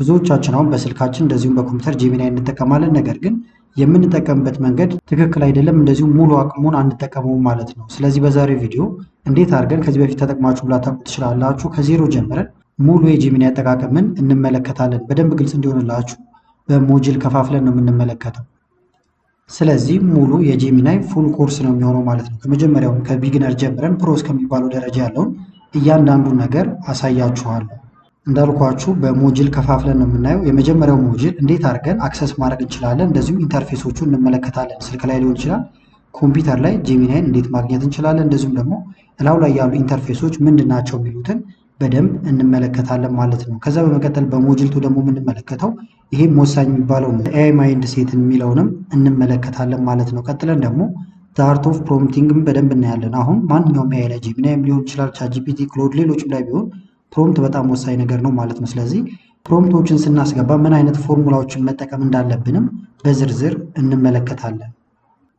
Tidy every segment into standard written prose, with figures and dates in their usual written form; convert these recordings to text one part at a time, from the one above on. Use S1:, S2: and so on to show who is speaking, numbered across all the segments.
S1: ብዙዎቻችን አሁን በስልካችን እንደዚሁም በኮምፒውተር ጄሚናይ እንጠቀማለን። ነገር ግን የምንጠቀምበት መንገድ ትክክል አይደለም፣ እንደዚሁም ሙሉ አቅሙን አንጠቀመውም ማለት ነው። ስለዚህ በዛሬው ቪዲዮ እንዴት አድርገን ከዚህ በፊት ተጠቅማችሁ ላታውቁ ትችላላችሁ ከዜሮ ጀምረን ሙሉ የጄሚናይ አጠቃቀምን እንመለከታለን። በደንብ ግልጽ እንዲሆንላችሁ በሞጁል ከፋፍለን ነው የምንመለከተው። ስለዚህ ሙሉ የጄሚናይ ፉል ኮርስ ነው የሚሆነው ማለት ነው። ከመጀመሪያው ከቢግነር ጀምረን ፕሮ እስከሚባለው ደረጃ ያለውን እያንዳንዱን ነገር አሳያችኋለሁ። እንዳልኳችሁ በሞጁል ከፋፍለን ነው የምናየው። የመጀመሪያው ሞጁል እንዴት አድርገን አክሰስ ማድረግ እንችላለን፣ እንደዚሁም ኢንተርፌሶቹን እንመለከታለን። ስልክ ላይ ሊሆን ይችላል፣ ኮምፒውተር ላይ ጄሚናይን እንዴት ማግኘት እንችላለን፣ እንደዚሁም ደግሞ እላው ላይ ያሉ ኢንተርፌሶች ምንድናቸው የሚሉትን በደንብ እንመለከታለን ማለት ነው። ከዛ በመቀጠል በሞጁል ደግሞ የምንመለከተው ይሄም ወሳኝ የሚባለው ኤአይ ማይንድ ሴት የሚለውንም እንመለከታለን ማለት ነው። ቀጥለን ደግሞ አርት ኦፍ ፕሮምፕቲንግም በደንብ እናያለን። አሁን ማንኛውም ኤአይ ላይ ጄሚናይም ሊሆን ይችላል፣ ቻትጂፒቲ፣ ክሎድ፣ ሌሎችም ላይ ቢሆን ፕሮምፕት በጣም ወሳኝ ነገር ነው ማለት ነው። ስለዚህ ፕሮምፕቶችን ስናስገባ ምን አይነት ፎርሙላዎችን መጠቀም እንዳለብንም በዝርዝር እንመለከታለን።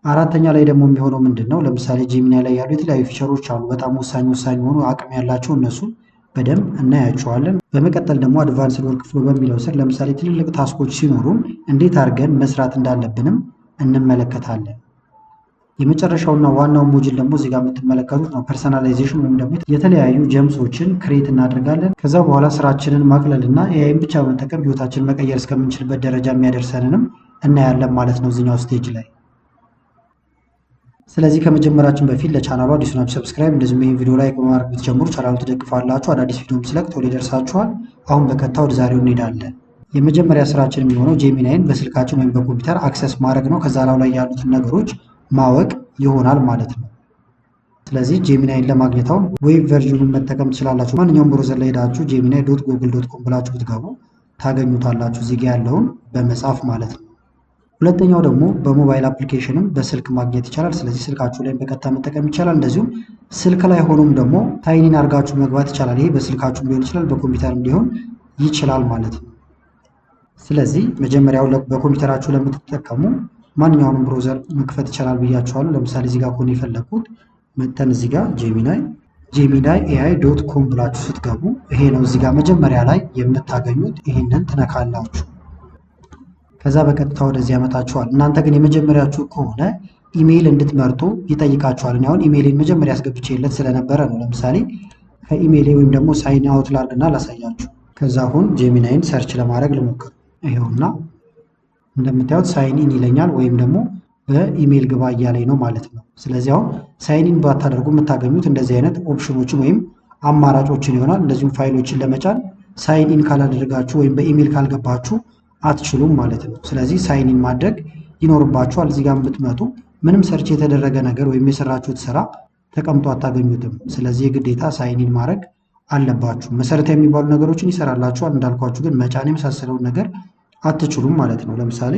S1: አራተኛ ላይ ደግሞ የሚሆነው ምንድን ነው? ለምሳሌ ጄሚናይ ላይ ያሉ የተለያዩ ፊቸሮች አሉ፣ በጣም ወሳኝ የሆኑ አቅም ያላቸው፣ እነሱ በደንብ እናያቸዋለን። በመቀጠል ደግሞ አድቫንስድ ወርክ ፍሎ በሚለው ስር ለምሳሌ ትልልቅ ታስኮች ሲኖሩን እንዴት አድርገን መስራት እንዳለብንም እንመለከታለን። የመጨረሻውና ዋናው ሞጁል ደግሞ እዚህ ጋር የምትመለከቱት ነው፣ ፐርሰናላይዜሽን ወይም ደግሞ የተለያዩ ጀምሶችን ክሬት እናደርጋለን። ከዛ በኋላ ስራችንን ማቅለል እና ኤአይን ብቻ በመጠቀም ህይወታችንን መቀየር እስከምንችልበት ደረጃ የሚያደርሰንንም እናያለን ማለት ነው እዚኛው ስቴጅ ላይ። ስለዚህ ከመጀመራችን በፊት ለቻናሉ አዲስ ናችሁ ሰብስክራይብ፣ እንደዚሁም ይህን ቪዲዮ ላይክ በማድረግ ብትጀምሩ ቻናሉ ትደግፋላችሁ። አዳዲስ ቪዲዮም ስለቅ ቶሎ ይደርሳችኋል። አሁን በቀጥታ ወደ ዛሬው እንሄዳለን። የመጀመሪያ ስራችን የሚሆነው ጄሚናይን በስልካችን ወይም በኮምፒውተር አክሰስ ማድረግ ነው። ከዛ ላይ ያሉትን ነገሮች ማወቅ ይሆናል ማለት ነው። ስለዚህ ጄሚናይን ለማግኘት አሁን ዌብ ቨርዥኑን መጠቀም ትችላላችሁ። ማንኛውም ብሮዘር ላይ ሄዳችሁ ጄሚናይ .google.com ብላችሁ ብትገቡ ታገኙታላችሁ፣ እዚህ ጋ ያለውን በመጻፍ ማለት ነው። ሁለተኛው ደግሞ በሞባይል አፕሊኬሽንም በስልክ ማግኘት ይቻላል። ስለዚህ ስልካችሁ ላይ በቀጥታ መጠቀም ይቻላል። እንደዚሁም ስልክ ላይ ሆኖም ደግሞ ሳይኒን አድርጋችሁ መግባት ይቻላል። ይሄ በስልካችሁ ሊሆን ይችላል፣ በኮምፒውተር ሊሆን ይችላል ማለት ነው። ስለዚህ መጀመሪያው በኮምፒውተራችሁ ለምትጠቀሙ ማንኛውንም ብሮዘር መክፈት ይቻላል ብያችኋለሁ። ለምሳሌ እዚህ ጋር ከሆነ የፈለኩት መተን እዚህ ጋር ጄሚናይ AI.com ብላችሁ ስትገቡ ይሄ ነው እዚህ ጋር መጀመሪያ ላይ የምታገኙት። ይሄንን ትነካላችሁ። ከዛ በቀጥታ ወደዚህ ያመጣችኋል። እናንተ ግን የመጀመሪያችሁ ከሆነ ኢሜይል እንድትመርጡ ይጠይቃችኋል። እኔ አሁን ኢሜይልን መጀመሪያ አስገብቼለት ስለነበረ ነው። ለምሳሌ ከኢሜይሌ ወይም ደግሞ ሳይን አውት ላልና ላሳያችሁ። ከዛ አሁን ጄሚናይን ሰርች ለማድረግ ልሞክር። ይሄውና እንደምታዩት ሳይን ኢን ይለኛል፣ ወይም ደግሞ በኢሜይል ግባ እያለኝ ነው ማለት ነው። ስለዚህ አሁን ሳይን ኢን ባታደርጉ የምታገኙት እንደዚህ አይነት ኦፕሽኖችን ወይም አማራጮችን ይሆናል። እንደዚሁም ፋይሎችን ለመጫን ሳይን ኢን ካላደረጋችሁ ወይም በኢሜይል ካልገባችሁ አትችሉም ማለት ነው። ስለዚህ ሳይን ኢን ማድረግ ይኖርባችኋል። እዚህ ጋር ብትመጡ ምንም ሰርች የተደረገ ነገር ወይም የሰራችሁት ስራ ተቀምጦ አታገኙትም። ስለዚህ የግዴታ ሳይን ኢን ማድረግ አለባችሁ። መሰረታዊ የሚባሉ ነገሮችን ይሰራላችኋል። እንዳልኳችሁ ግን መጫን የመሳሰለውን ነገር አትችሉም ማለት ነው። ለምሳሌ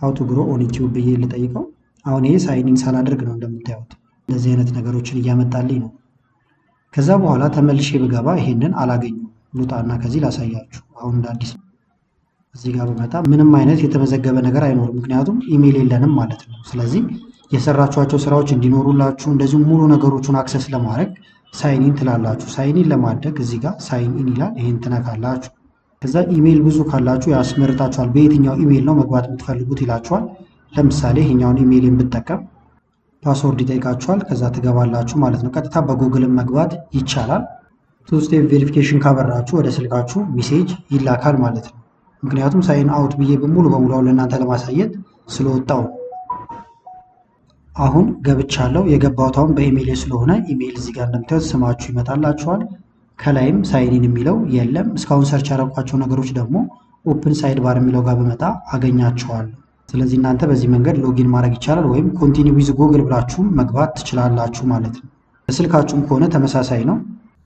S1: how to grow on YouTube ብዬ ልጠይቀው። አሁን ይሄ ሳይን ኢን ሳላደርግ ነው እንደምታዩት እንደዚህ አይነት ነገሮችን እያመጣልኝ ነው። ከዛ በኋላ ተመልሼ ብገባ ይሄንን አላገኘው። ልውጣና ከዚህ ላሳያችሁ። አሁን እንደ አዲስ እዚህ ጋር በመጣ ምንም አይነት የተመዘገበ ነገር አይኖርም፣ ምክንያቱም ኢሜይል የለንም ማለት ነው። ስለዚህ የሰራችኋቸው ስራዎች እንዲኖሩላችሁ እንደዚሁም ሙሉ ነገሮችን አክሰስ ለማድረግ ሳይን ኢን ትላላችሁ። ሳይን ኢን ለማድረግ እዚህ ጋር ሳይን ኢን ይላል፣ ይሄን ትነካላችሁ። ከዛ ኢሜይል ብዙ ካላችሁ ያስመርጣችኋል። በየትኛው ኢሜይል ነው መግባት የምትፈልጉት ይላችኋል። ለምሳሌ ይሄኛውን ኢሜይልን ብጠቀም ፓስወርድ ይጠይቃችኋል። ከዛ ትገባላችሁ ማለት ነው። ቀጥታ በጉግልም መግባት ይቻላል። ቱ ስቴፕ ቬሪፊኬሽን ካበራችሁ ወደ ስልካችሁ ሜሴጅ ይላካል ማለት ነው። ምክንያቱም ሳይን አውት ብዬ ሙሉ በሙሉ ለእናንተ ለማሳየት ስለወጣው አሁን ገብቻለሁ። የገባሁት አሁን በኢሜይል ስለሆነ ኢሜይል እዚህ ጋር እንደምታዩት ስማችሁ ይመጣላችኋል። ከላይም ሳይን ኢን የሚለው የለም። እስካሁን ሰርች ያደረኳቸው ነገሮች ደግሞ ኦፕን ሳይድ ባር የሚለው ጋር በመጣ አገኛቸዋለሁ። ስለዚህ እናንተ በዚህ መንገድ ሎጊን ማድረግ ይቻላል፣ ወይም ኮንቲኒው ዊዝ ጉግል ብላችሁም መግባት ትችላላችሁ ማለት ነው። በስልካችሁም ከሆነ ተመሳሳይ ነው።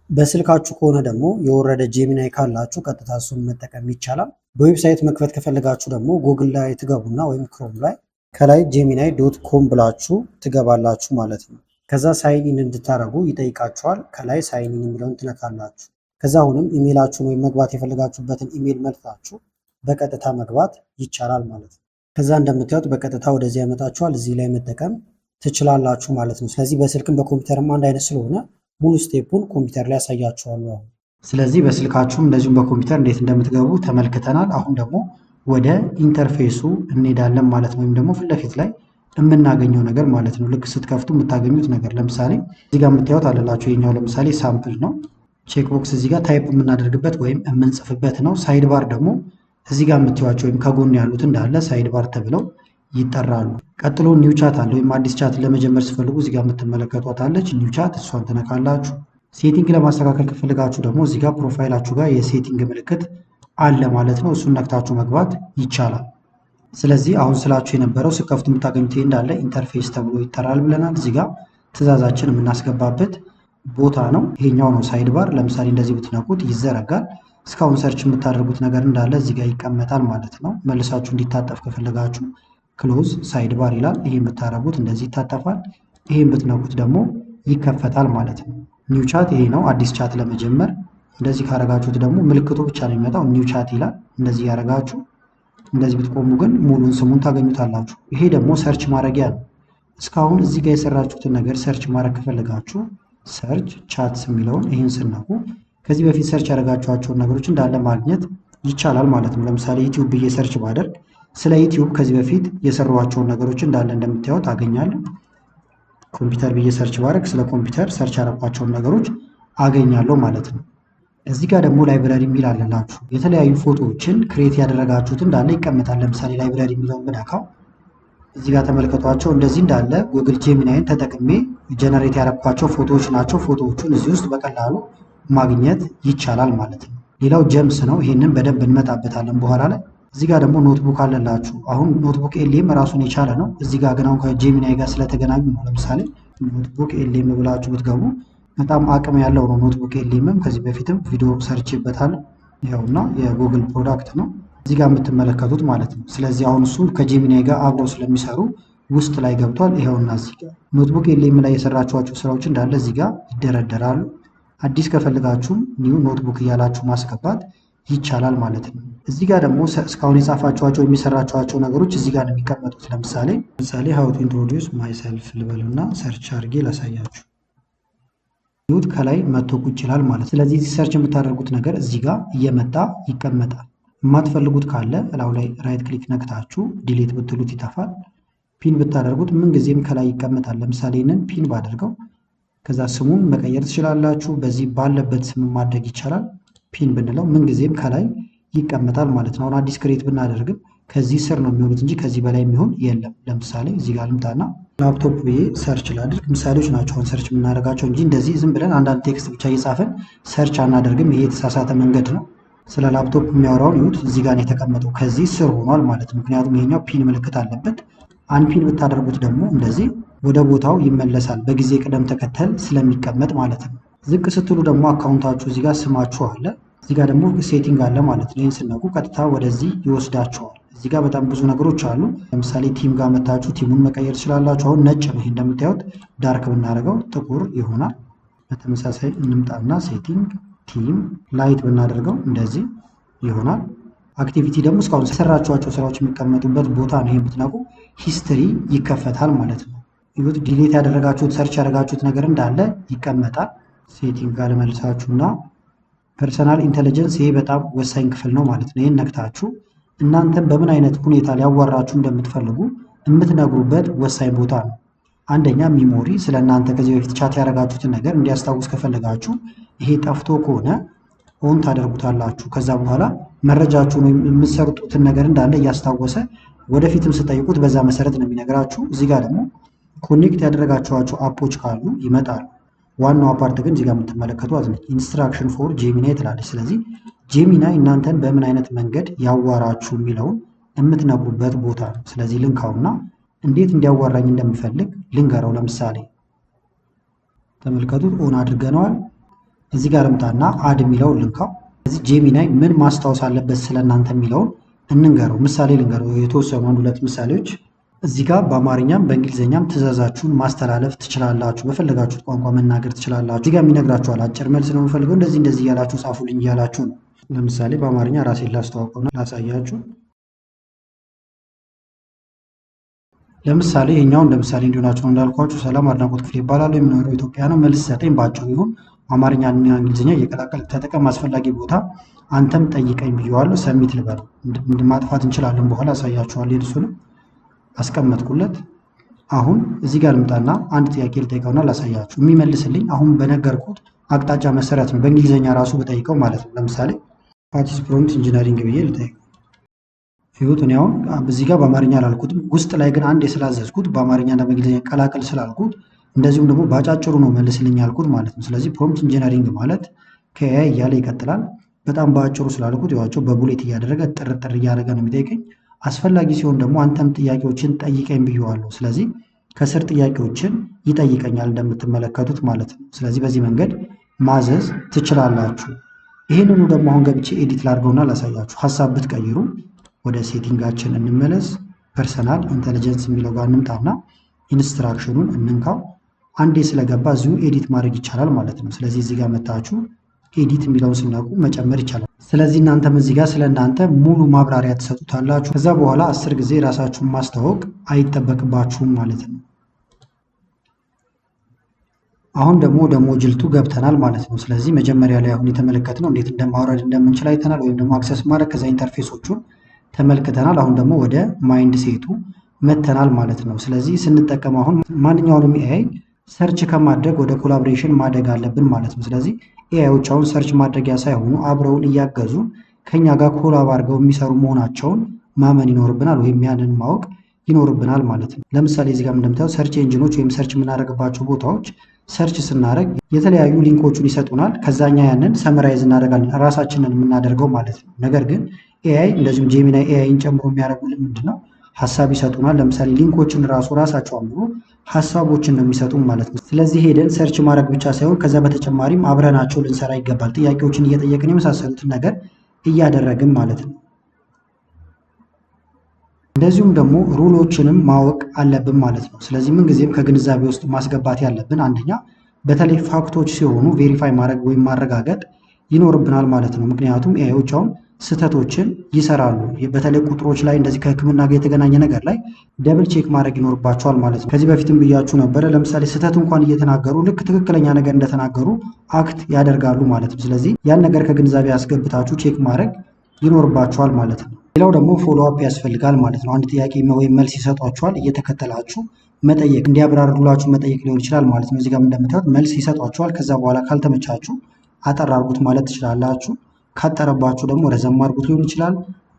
S1: በስልካችሁ ከሆነ ደግሞ የወረደ ጄሚናይ ካላችሁ ቀጥታ እሱን መጠቀም ይቻላል። በዌብሳይት መክፈት ከፈለጋችሁ ደግሞ ጉግል ላይ ትገቡና ወይም ክሮም ላይ ከላይ ጄሚናይ.com ብላችሁ ትገባላችሁ ማለት ነው። ከዛ ሳይን ኢን እንድታደርጉ ይጠይቃችኋል። ከላይ ሳይን ኢን የሚለውን ትነካላችሁ። ከዛ አሁንም ኢሜይላችሁን ወይም መግባት የፈለጋችሁበትን ኢሜይል መልሳችሁ በቀጥታ መግባት ይቻላል ማለት ነው። ከዛ እንደምታዩት በቀጥታ ወደዚህ ያመጣችኋል። እዚህ ላይ መጠቀም ትችላላችሁ ማለት ነው። ስለዚህ በስልክም በኮምፒውተርም አንድ አይነት ስለሆነ ሙሉ ስቴፑን ኮምፒውተር ላይ ያሳያችኋለሁ። ስለዚህ በስልካችሁም እንደዚሁም በኮምፒውተር እንዴት እንደምትገቡ ተመልክተናል። አሁን ደግሞ ወደ ኢንተርፌሱ እንሄዳለን ማለት ነው። ወይም ደግሞ ፊት ለፊት ላይ የምናገኘው ነገር ማለት ነው። ልክ ስትከፍቱ የምታገኙት ነገር ለምሳሌ እዚህ ጋር የምታዩት አለላችሁ። የኛው ለምሳሌ ሳምፕል ነው። ቼክ ቦክስ እዚህ ጋር ታይፕ የምናደርግበት ወይም የምንጽፍበት ነው። ሳይድ ባር ደግሞ እዚህ ጋር የምታዩቸው ወይም ከጎን ያሉት እንዳለ ሳይድ ባር ተብለው ይጠራሉ። ቀጥሎ ኒው ቻት አለ። ወይም አዲስ ቻት ለመጀመር ሲፈልጉ እዚህ ጋር የምትመለከቷት አለች ኒው ቻት፣ እሷን ትነካላችሁ። ሴቲንግ ለማስተካከል ከፈለጋችሁ ደግሞ እዚህ ጋር ፕሮፋይላችሁ ጋር የሴቲንግ ምልክት አለ ማለት ነው። እሱን ነክታችሁ መግባት ይቻላል። ስለዚህ አሁን ስላችሁ የነበረው ስከፍቱ የምታገኙት እንዳለ ኢንተርፌስ ተብሎ ይጠራል ብለናል። እዚህ ጋር ትዕዛዛችን የምናስገባበት ቦታ ነው። ይሄኛው ነው ሳይድ ባር። ለምሳሌ እንደዚህ ብትነኩት ይዘረጋል። እስካሁን ሰርች የምታደርጉት ነገር እንዳለ እዚህ ጋር ይቀመጣል ማለት ነው። መልሳችሁ እንዲታጠፍ ከፈለጋችሁ ክሎዝ ሳይድ ባር ይላል። ይሄን ብታረጉት እንደዚህ ይታጠፋል። ይሄን ብትነኩት ደግሞ ይከፈታል ማለት ነው። ኒው ቻት ይሄ ነው። አዲስ ቻት ለመጀመር እንደዚህ ካረጋችሁት ደግሞ ምልክቱ ብቻ ነው የሚመጣው ኒው ቻት ይላል። እንደዚህ ያረጋችሁ እንደዚህ ብትቆሙ ግን ሙሉን ስሙን ታገኙታላችሁ። ይሄ ደግሞ ሰርች ማድረጊያ ነው። እስካሁን እዚህ ጋር የሰራችሁትን ነገር ሰርች ማድረግ ከፈለጋችሁ ሰርች ቻትስ የሚለውን ይህን ስነኩ ከዚህ በፊት ሰርች ያደረጋችኋቸውን ነገሮች እንዳለ ማግኘት ይቻላል ማለት ነው። ለምሳሌ ዩቲዩብ ብዬ ሰርች ባደርግ ስለ ዩቲዩብ ከዚህ በፊት የሰሯቸውን ነገሮች እንዳለ እንደምታዩት አገኛለሁ። ኮምፒውተር ብዬ ሰርች ባደርግ ስለ ኮምፒውተር ሰርች ያደረኳቸውን ነገሮች አገኛለሁ ማለት ነው። እዚህ ጋር ደግሞ ላይብራሪ የሚል አለላችሁ። የተለያዩ ፎቶዎችን ክሬት ያደረጋችሁት እንዳለ ይቀመጣል። ለምሳሌ ላይብራሪ የሚለውን ብነካው እዚህ ጋር ተመልከቷቸው። እንደዚህ እንዳለ ጉግል ጄሚናይን ተጠቅሜ ጀነሬት ያደረኳቸው ፎቶዎች ናቸው። ፎቶዎቹን እዚህ ውስጥ በቀላሉ ማግኘት ይቻላል ማለት ነው። ሌላው ጀምስ ነው። ይሄንን በደንብ እንመጣበታለን በኋላ ላይ። እዚህ ጋር ደግሞ ኖትቡክ አለላችሁ። አሁን ኖትቡክ ኤልኤም ራሱን የቻለ ነው። እዚህ ጋር ግን አሁን ከጄሚናይ ጋር ስለተገናኙ ነው። ለምሳሌ ኖትቡክ ኤልኤም ብላችሁ ብትገቡ በጣም አቅም ያለው ነው። ኖትቡክ ኤልኤምም ከዚህ በፊትም ቪዲዮ ሰርችበታለሁ። ይኸውና የጉግል ፕሮዳክት ነው እዚህ ጋር የምትመለከቱት ማለት ነው። ስለዚህ አሁን እሱ ከጄሚናይ ጋር አብረው ስለሚሰሩ ውስጥ ላይ ገብቷል። ይኸውና እዚህ ጋር ኖትቡክ ኤልኤም ላይ የሰራችኋቸው ስራዎች እንዳለ እዚህ ጋር ይደረደራሉ። አዲስ ከፈልጋችሁም ኒው ኖትቡክ እያላችሁ ማስገባት ይቻላል ማለት ነው። እዚህ ጋር ደግሞ እስካሁን የጻፋችኋቸው የሚሰራችኋቸው ነገሮች እዚህ ጋር ነው የሚቀመጡት። ለምሳሌ ሃው ቱ ኢንትሮዲውስ ማይሰልፍ ልበሉና ሰርች አድርጌ ላሳያችሁ። ይሁት ከላይ መጥቶ ቁጭ ይላል ማለት። ስለዚህ ሰርች የምታደርጉት ነገር እዚህ ጋር እየመጣ ይቀመጣል። የማትፈልጉት ካለ እላው ላይ ራይት ክሊክ ነክታችሁ ዲሌት ብትሉት ይጠፋል። ፒን ብታደርጉት ምን ጊዜም ከላይ ይቀመጣል። ለምሳሌ ይህንን ፒን ባደርገው ከዛ ስሙን መቀየር ትችላላችሁ። በዚህ ባለበት ስም ማድረግ ይቻላል። ፒን ብንለው ምን ጊዜም ከላይ ይቀመጣል ማለት ነው። አሁን አዲስ ክሬት ብናደርግም ከዚህ ስር ነው የሚሆኑት እንጂ ከዚህ በላይ የሚሆን የለም። ለምሳሌ እዚህ ጋር ልምጣና ላፕቶፕ ብዬ ሰርች ላድርግ። ምሳሌዎች ናቸው አሁን ሰርች የምናደርጋቸው እንጂ እንደዚህ ዝም ብለን አንዳንድ ቴክስት ብቻ እየጻፈን ሰርች አናደርግም። ይሄ የተሳሳተ መንገድ ነው። ስለ ላፕቶፕ የሚያወራውን ይሁት እዚህ ጋር ነው የተቀመጠው። ከዚህ ስር ሆኗል ማለት ነው። ምክንያቱም ይሄኛው ፒን ምልክት አለበት። አንፒን ብታደርጉት ደግሞ እንደዚህ ወደ ቦታው ይመለሳል። በጊዜ ቅደም ተከተል ስለሚቀመጥ ማለት ነው። ዝቅ ስትሉ ደግሞ አካውንታችሁ እዚህ ጋር ስማችሁ አለ። እዚህ ጋር ደግሞ ሴቲንግ አለ ማለት ነው። ይህን ስነቁ ቀጥታ ወደዚህ ይወስዳችኋል። እዚህ ጋር በጣም ብዙ ነገሮች አሉ። ለምሳሌ ቲም ጋር መታችሁ ቲሙን መቀየር ትችላላችሁ። አሁን ነጭ ነው። ይሄ እንደምታዩት ዳርክ ብናደርገው ጥቁር ይሆናል። በተመሳሳይ እንምጣና ሴቲንግ ቲም ላይት ብናደርገው እንደዚህ ይሆናል። አክቲቪቲ ደግሞ እስካሁን የሰራችኋቸው ስራዎች የሚቀመጡበት ቦታ ነው። ይሄን ብትነቁ ሂስትሪ ይከፈታል ማለት ነው። ይሁት ዲሌት ያደረጋችሁት ሰርች ያደረጋችሁት ነገር እንዳለ ይቀመጣል። ሴቲንግ ጋር ለመልሳችሁና ፐርሰናል ኢንተለጀንስ ይሄ በጣም ወሳኝ ክፍል ነው ማለት ነው። ይህን ነክታችሁ እናንተን በምን አይነት ሁኔታ ሊያዋራችሁ እንደምትፈልጉ የምትነግሩበት ወሳኝ ቦታ ነው። አንደኛ ሚሞሪ፣ ስለ እናንተ ከዚህ በፊት ቻት ያደረጋችሁትን ነገር እንዲያስታውስ ከፈለጋችሁ ይሄ ጠፍቶ ከሆነ ኦን ታደርጉታላችሁ። ከዛ በኋላ መረጃችሁን ወይም የምትሰርጡትን ነገር እንዳለ እያስታወሰ ወደፊትም ስጠይቁት በዛ መሰረት ነው የሚነግራችሁ። እዚህ ጋር ደግሞ ኮኔክት ያደረጋችኋቸው አፖች ካሉ ይመጣሉ። ዋናው አፓርት ግን እዚጋ የምትመለከቷት ነች። ኢንስትራክሽን ፎር ጄሚናይ ትላለች። ስለዚህ ጄሚናይ እናንተን በምን አይነት መንገድ ያዋራችሁ የሚለውን የምትነግሩበት ቦታ ነው። ስለዚህ ልንካውና እንዴት እንዲያዋራኝ እንደምፈልግ ልንገረው። ለምሳሌ ተመልከቱት፣ ኦን አድርገነዋል። እዚህ ጋር ልምጣና አድ የሚለውን ልንካው። ስለዚህ ጄሚናይ ምን ማስታወስ አለበት ስለ እናንተ የሚለውን እንንገረው። ምሳሌ ልንገረው፣ የተወሰኑ አንድ ሁለት ምሳሌዎች እዚህ ጋር በአማርኛም በእንግሊዝኛም ትዕዛዛችሁን ማስተላለፍ ትችላላችሁ። በፈለጋችሁት ቋንቋ መናገር ትችላላችሁ። እዚህ ጋር የሚነግራችኋል። አጭር መልስ ነው የምፈልገው እንደዚህ እያላችሁ ጻፉልኝ እያላችሁ ነው። ለምሳሌ በአማርኛ ራሴን ላስተዋውቀውና ላሳያችሁ። ለምሳሌ ይሄኛው እንደ ምሳሌ እንዲሆናችሁ እንዳልኳችሁ፣ ሰላም አድናቆት ክፍሌ ይባላሉ። የምኖረው ኢትዮጵያ ነው። መልስ ሰጠኝ በአጭሩ ይሁን። አማርኛና እንግሊዝኛ እየቀላቀል ተጠቀም። አስፈላጊ ቦታ አንተም ጠይቀኝ ብየዋለሁ። ሰሚት ልበል። ማጥፋት እንችላለን። በኋላ አሳያችኋለሁ። እሱንም አስቀመጥኩለት። አሁን እዚህ ጋር ልምጣና አንድ ጥያቄ ልጠይቀውና ላሳያችሁ። የሚመልስልኝ አሁን በነገርኩት አቅጣጫ መሰረት ነው። በእንግሊዝኛ ራሱ ብጠይቀው ማለት ነው። ለምሳሌ ፓቲስ ፕሮምፕት ኢንጂነሪንግ ብዬ ልጠይቀው። ይሁት እኔ አሁን እዚህ ጋር በአማርኛ አላልኩትም። ውስጥ ላይ ግን አንድ ስላዘዝኩት በአማርኛና በእንግሊዝኛ ቀላቅል ስላልኩት እንደዚሁም ደግሞ ባጫጭሩ ነው መልስልኝ ያልኩት ማለት ነው። ስለዚህ ፕሮምፕት ኢንጂነሪንግ ማለት ከኤአይ እያለ ይቀጥላል። በጣም በአጭሩ ስላልኩት ይዋቸው በቡሌት እያደረገ ጥርጥር እያደረገ ነው የሚጠይቀኝ። አስፈላጊ ሲሆን ደግሞ አንተም ጥያቄዎችን ጠይቀኝ ብየዋለሁ። ስለዚህ ከስር ጥያቄዎችን ይጠይቀኛል እንደምትመለከቱት ማለት ነው። ስለዚህ በዚህ መንገድ ማዘዝ ትችላላችሁ። ይህንኑ ደግሞ አሁን ገብቼ ኤዲት ላድርገውና ላሳያችሁ። ሀሳብ ብትቀይሩ ወደ ሴቲንጋችን እንመለስ። ፐርሰናል ኢንተለጀንስ የሚለው ጋር እንምጣና ኢንስትራክሽኑን እንንካው። አንዴ ስለገባ እዚሁ ኤዲት ማድረግ ይቻላል ማለት ነው። ስለዚህ እዚህ ጋር መታችሁ ኤዲት የሚለውን ስናቁ መጨመር ይቻላል። ስለዚህ እናንተም እዚህ ጋር ስለ እናንተ ሙሉ ማብራሪያ ትሰጡታላችሁ። ከዛ በኋላ 10 ጊዜ ራሳችሁን ማስተዋወቅ አይጠበቅባችሁም ማለት ነው። አሁን ደግሞ ወደ ሞጁል2 ገብተናል ማለት ነው። ስለዚህ መጀመሪያ ላይ አሁን የተመለከትነው እንዴት እንደማውረድ እንደምንችል አይተናል፣ ወይም ደግሞ አክሰስ ማድረግ፣ ከዛ ኢንተርፌሶቹን ተመልክተናል። አሁን ደግሞ ወደ ማይንድ ሴቱ መተናል ማለት ነው። ስለዚህ ስንጠቀም አሁን ማንኛውንም ኤአይ ሰርች ከማድረግ ወደ ኮላቦሬሽን ማደግ አለብን ማለት ነው። ስለዚህ ኤአይዎች አሁን ሰርች ማድረጊያ ሳይሆኑ አብረውን እያገዙ ከኛ ጋር ኮላብ አድርገው የሚሰሩ መሆናቸውን ማመን ይኖርብናል፣ ወይም ያንን ማወቅ ይኖርብናል ማለት ነው። ለምሳሌ እዚህ ጋር እንደምታዩት ሰርች ኤንጂኖች ወይም ሰርች የምናደርግባቸው ቦታዎች ሰርች ስናደርግ የተለያዩ ሊንኮቹን ይሰጡናል። ከዛኛ ያንን ሰመራይዝ እናደርጋለን ራሳችንን የምናደርገው ማለት ነው። ነገር ግን ኤአይ እንደዚሁም ጄሚናይ ኤአይን ጨምሮ የሚያደርጉልን ምንድነው? ሀሳብ ይሰጡናል። ለምሳሌ ሊንኮችን ራሳቸው አንብቦ ሀሳቦችን ነው የሚሰጡን ማለት ነው። ስለዚህ ሄደን ሰርች ማድረግ ብቻ ሳይሆን ከዛ በተጨማሪም አብረናቸው ልንሰራ ይገባል። ጥያቄዎችን እየጠየቅን የመሳሰሉትን ነገር እያደረግን ማለት ነው። እንደዚሁም ደግሞ ሩሎችንም ማወቅ አለብን ማለት ነው። ስለዚህ ምንጊዜም ከግንዛቤ ውስጥ ማስገባት ያለብን አንደኛ በተለይ ፋክቶች ሲሆኑ ቬሪፋይ ማድረግ ወይም ማረጋገጥ ይኖርብናል ማለት ነው። ምክንያቱም ኤአይዎች አሁን ስህተቶችን ይሰራሉ። በተለይ ቁጥሮች ላይ እንደዚህ ከሕክምና ጋር የተገናኘ ነገር ላይ ደብል ቼክ ማድረግ ይኖርባቸዋል ማለት ነው። ከዚህ በፊትም ብያችሁ ነበረ። ለምሳሌ ስህተት እንኳን እየተናገሩ ልክ ትክክለኛ ነገር እንደተናገሩ አክት ያደርጋሉ ማለት ነው። ስለዚህ ያን ነገር ከግንዛቤ ያስገብታችሁ ቼክ ማድረግ ይኖርባቸዋል ማለት ነው። ሌላው ደግሞ ፎሎ አፕ ያስፈልጋል ማለት ነው። አንድ ጥያቄ ወይም መልስ ይሰጧችኋል፣ እየተከተላችሁ መጠየቅ፣ እንዲያብራሩላችሁ መጠየቅ ሊሆን ይችላል ማለት ነው። እዚህ ጋር እንደምታዩት መልስ ይሰጧችኋል። ከዛ በኋላ ካልተመቻችሁ አጠር አድርጉት ማለት ትችላላችሁ። ካጠረባችሁ ደግሞ ረዘም አድርጉት ሊሆን ይችላል።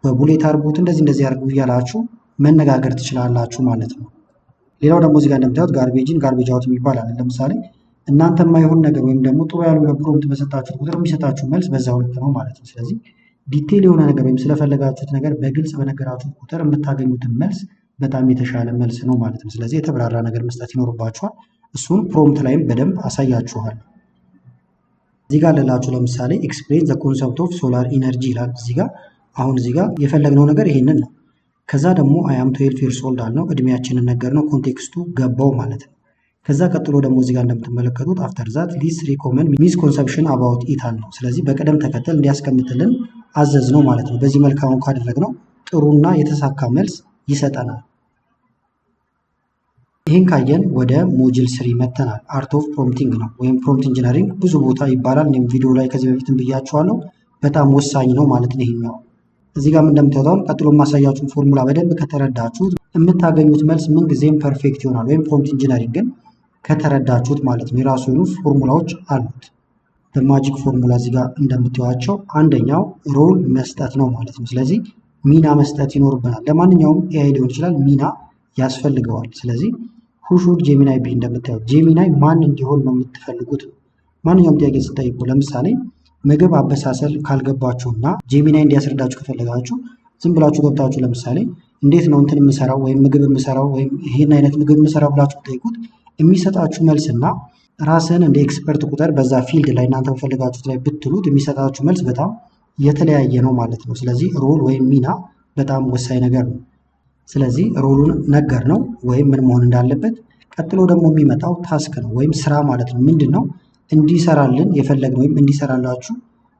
S1: በቡሌት አድርጉት፣ እንደዚህ አድርጉ እያላችሁ መነጋገር ትችላላችሁ ማለት ነው። ሌላው ደግሞ እዚህ ጋር እንደምታዩት ጋርቤጅን ጋርቤጅ አውት የሚባል አለ። ለምሳሌ እናንተ የማይሆን ነገር ወይም ደግሞ ጥሩ ያልሆነ ፕሮምፕት በሰጣችሁ ቁጥር የሚሰጣችሁ መልስ በዛው ልክ ነው ማለት ነው። ስለዚህ ዲቴል የሆነ ነገር ወይም ስለፈለጋችሁት ነገር በግልጽ በነገራችሁት ቁጥር የምታገኙትን መልስ በጣም የተሻለ መልስ ነው ማለት ነው። ስለዚህ የተብራራ ነገር መስጠት ይኖርባችኋል። እሱን ፕሮምፕት ላይም በደንብ አሳያችኋል። እዚህ ጋር ልላችሁ ለምሳሌ ኤክስፕሌን ዘ ኮንሰፕት ኦፍ ሶላር ኢነርጂ ይላል። እዚህ ጋር የፈለግነው ነገር ይሄንን ነው። ከዛ ደግሞ አያም 12 years old አልነው፣ እድሜያችንን ነገር ነው፣ ኮንቴክስቱ ገባው ማለት ነው። ከዛ ቀጥሎ ደግሞ እዚህ ጋር እንደምትመለከቱት አፍተር ዛት ሊስ ሪኮመንድ ሚስኮንሰፕሽን አባውት ኢት አልነው። ስለዚህ በቅደም ተከተል እንዲያስቀምጥልን አዘዝ ነው ማለት ነው። በዚህ መልካሙ ካደረግነው ጥሩና የተሳካ መልስ ይሰጠናል። ይህን ካየን ወደ ሞጁል 3 መተናል። አርት ኦፍ ፕሮምፕቲንግ ነው ወይም ፕሮምፕት ኢንጂነሪንግ ብዙ ቦታ ይባላል። እኔም ቪዲዮ ላይ ከዚህ በፊትም ብያችኋለሁ። በጣም ወሳኝ ነው ማለት ነው ይሄኛው። እዚህ ጋር እንደምታዩት ቀጥሎ የማሳያችሁን ፎርሙላ በደንብ ከተረዳችሁት የምታገኙት መልስ ምን ጊዜም ፐርፌክት ይሆናል። ወይም ፕሮምፕት ኢንጂነሪንግን ከተረዳችሁት ማለት ነው። የራሱ የሆኑ ፎርሙላዎች አሉት። በማጂክ ፎርሙላ እዚህ ጋር እንደምታዩቸው አንደኛው ሮል መስጠት ነው ማለት ነው። ስለዚህ ሚና መስጠት ይኖርብናል። ለማንኛውም ኤአይ ሊሆን ይችላል ሚና ያስፈልገዋል። ስለዚህ ሁሹድ ጄሚናይ ቢ እንደምታዩት ጄሚናይ ማን እንዲሆን ነው የምትፈልጉት? ማንኛውም ጥያቄ ስጠይቁ ለምሳሌ ምግብ አበሳሰል ካልገባችሁና ጄሚናይ እንዲያስረዳችሁ ከፈለጋችሁ ዝም ብላችሁ ገብታችሁ ለምሳሌ እንዴት ነው እንትን የምሰራው ወይም ምግብ የምሰራው ወይም ይሄን አይነት ምግብ የምሰራው ብላችሁ ጠይቁት። የሚሰጣችሁ መልስና ራስን እንደ ኤክስፐርት ቁጥር በዛ ፊልድ ላይ እናንተ በፈለጋችሁት ላይ ብትሉት የሚሰጣችሁ መልስ በጣም የተለያየ ነው ማለት ነው። ስለዚህ ሮል ወይም ሚና በጣም ወሳኝ ነገር ነው። ስለዚህ ሮሉን ነገር ነው ወይም ምን መሆን እንዳለበት። ቀጥሎ ደግሞ የሚመጣው ታስክ ነው ወይም ስራ ማለት ነው። ምንድን ነው እንዲሰራልን የፈለግነው ወይም እንዲሰራላችሁ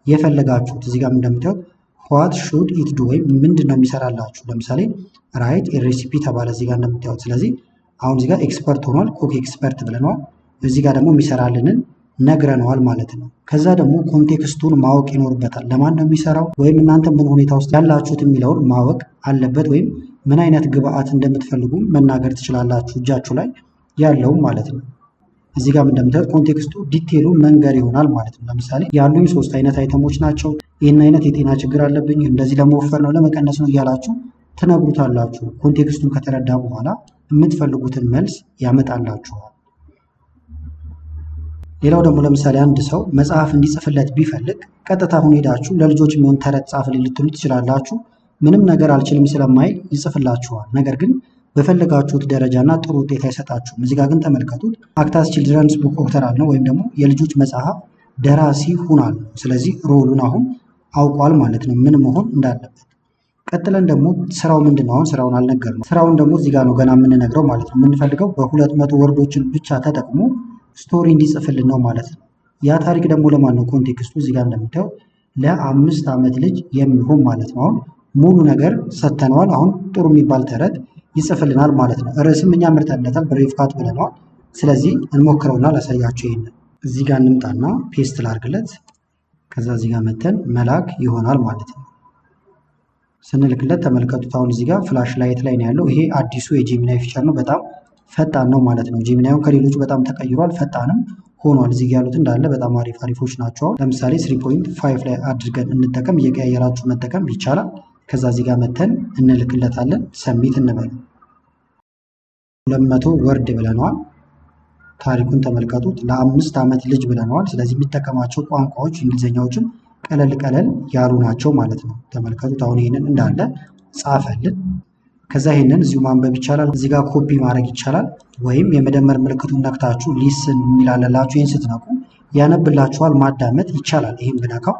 S1: የፈለጋችሁት። እዚህ ጋር እንደምታዩት ዋት ሹድ ኢት ዱ ወይም ምንድን ነው የሚሰራላችሁ። ለምሳሌ ራይት ሬሲፒ ተባለ እዚህ ጋር እንደምታዩት። ስለዚህ አሁን እዚህ ጋር ኤክስፐርት ሆኗል፣ ኩክ ኤክስፐርት ብለነዋል። እዚህ ጋር ደግሞ የሚሰራልንን ነግረነዋል ማለት ነው። ከዛ ደግሞ ኮንቴክስቱን ማወቅ ይኖርበታል። ለማን ነው የሚሰራው ወይም እናንተ ምን ሁኔታ ውስጥ ያላችሁት የሚለውን ማወቅ አለበት። ወይም ምን አይነት ግብአት እንደምትፈልጉ መናገር ትችላላችሁ እጃችሁ ላይ ያለውም ማለት ነው። እዚህ ጋር እንደምታዩት ኮንቴክስቱ ዲቴሉ መንገር ይሆናል ማለት ነው። ለምሳሌ ያሉኝ 3 አይነት አይተሞች ናቸው። ይህን አይነት የጤና ችግር አለብኝ፣ እንደዚህ ለመወፈር ነው ለመቀነስ ነው እያላችሁ ትነግሩታላችሁ። ኮንቴክስቱን ከተረዳ በኋላ የምትፈልጉትን መልስ ያመጣላችኋል። ሌላው ደግሞ ለምሳሌ አንድ ሰው መጽሐፍ እንዲጽፍለት ቢፈልግ ቀጥታ አሁን ሄዳችሁ ለልጆች የሚሆን ተረት ጻፍልኝ ልትሉ ትችላላችሁ። ምንም ነገር አልችልም ስለማይል ይጽፍላችኋል። ነገር ግን በፈለጋችሁት ደረጃና ጥሩ ውጤት አይሰጣችሁም። እዚህ ጋር ግን ተመልከቱት። አክታስ ቺልድረንስ ቡክ ኦተር ነው ወይም ደግሞ የልጆች መጽሐፍ ደራሲ ሁናል። ስለዚህ ሮሉን አሁን አውቋል ማለት ነው ምን መሆን እንዳለበት። ቀጥለን ደግሞ ስራው ምንድን ነው? አሁን ስራውን አልነገርነው። ስራውን ደግሞ እዚህ ጋር ነው ገና የምንነግረው ማለት ነው። የምንፈልገው በ200 ወርዶችን ብቻ ተጠቅሞ ስቶሪ እንዲጽፍልን ነው ማለት ነው። ያ ታሪክ ደግሞ ለማን ነው? ኮንቴክስቱ እዚህ ጋር እንደምታየው ለ5 ዓመት ልጅ የሚሆን ማለት ነው። አሁን ሙሉ ነገር ሰተነዋል። አሁን ጥሩ የሚባል ተረት ይጽፍልናል ማለት ነው። ርዕስም እኛ ምርጠለታል ብሬቭካት ብለነዋል። ስለዚህ እንሞክረውና ላሳያችሁ። ይሄንን እዚህ ጋር እንምጣና ፔስት ላርግለት። ከዛ እዚህ ጋር መተን መላክ ይሆናል ማለት ነው። ስንልክለት ተመልከቱት። አሁን እዚህ ጋር ፍላሽ ላይት ላይ ነው ያለው። ይሄ አዲሱ የጄሚናይ ፊቸር ነው። በጣም ፈጣን ነው ማለት ነው። ጄሚናይን ከሌሎቹ በጣም ተቀይሯል፣ ፈጣንም ሆኗል። እዚህ ያሉት እንዳለ በጣም አሪፎች ናቸው። ለምሳሌ 3.5 ላይ አድርገን እንጠቀም፣ እየቀያየራችሁ መጠቀም ይቻላል። ከዛ እዚህ ጋር መተን እንልክለታለን። ሰሚት እንበል። 200 ወርድ ብለነዋል። ታሪኩን ተመልከቱት። ለ5 ዓመት ልጅ ብለነዋል። ስለዚህ የሚጠቀማቸው ቋንቋዎች እንግሊዝኛዎችም ቀለል ያሉ ናቸው ማለት ነው። ተመልከቱት። አሁን ይህንን እንዳለ ጻፈልን። ከዛ ይህንን እዚሁ ማንበብ ይቻላል። እዚህ ጋር ኮፒ ማድረግ ይቻላል። ወይም የመደመር ምልክቱን ነክታችሁ ሊስን የሚላለላችሁ ይህን ስትነቁ ያነብላችኋል። ማዳመጥ ይቻላል። ይህን ብነካው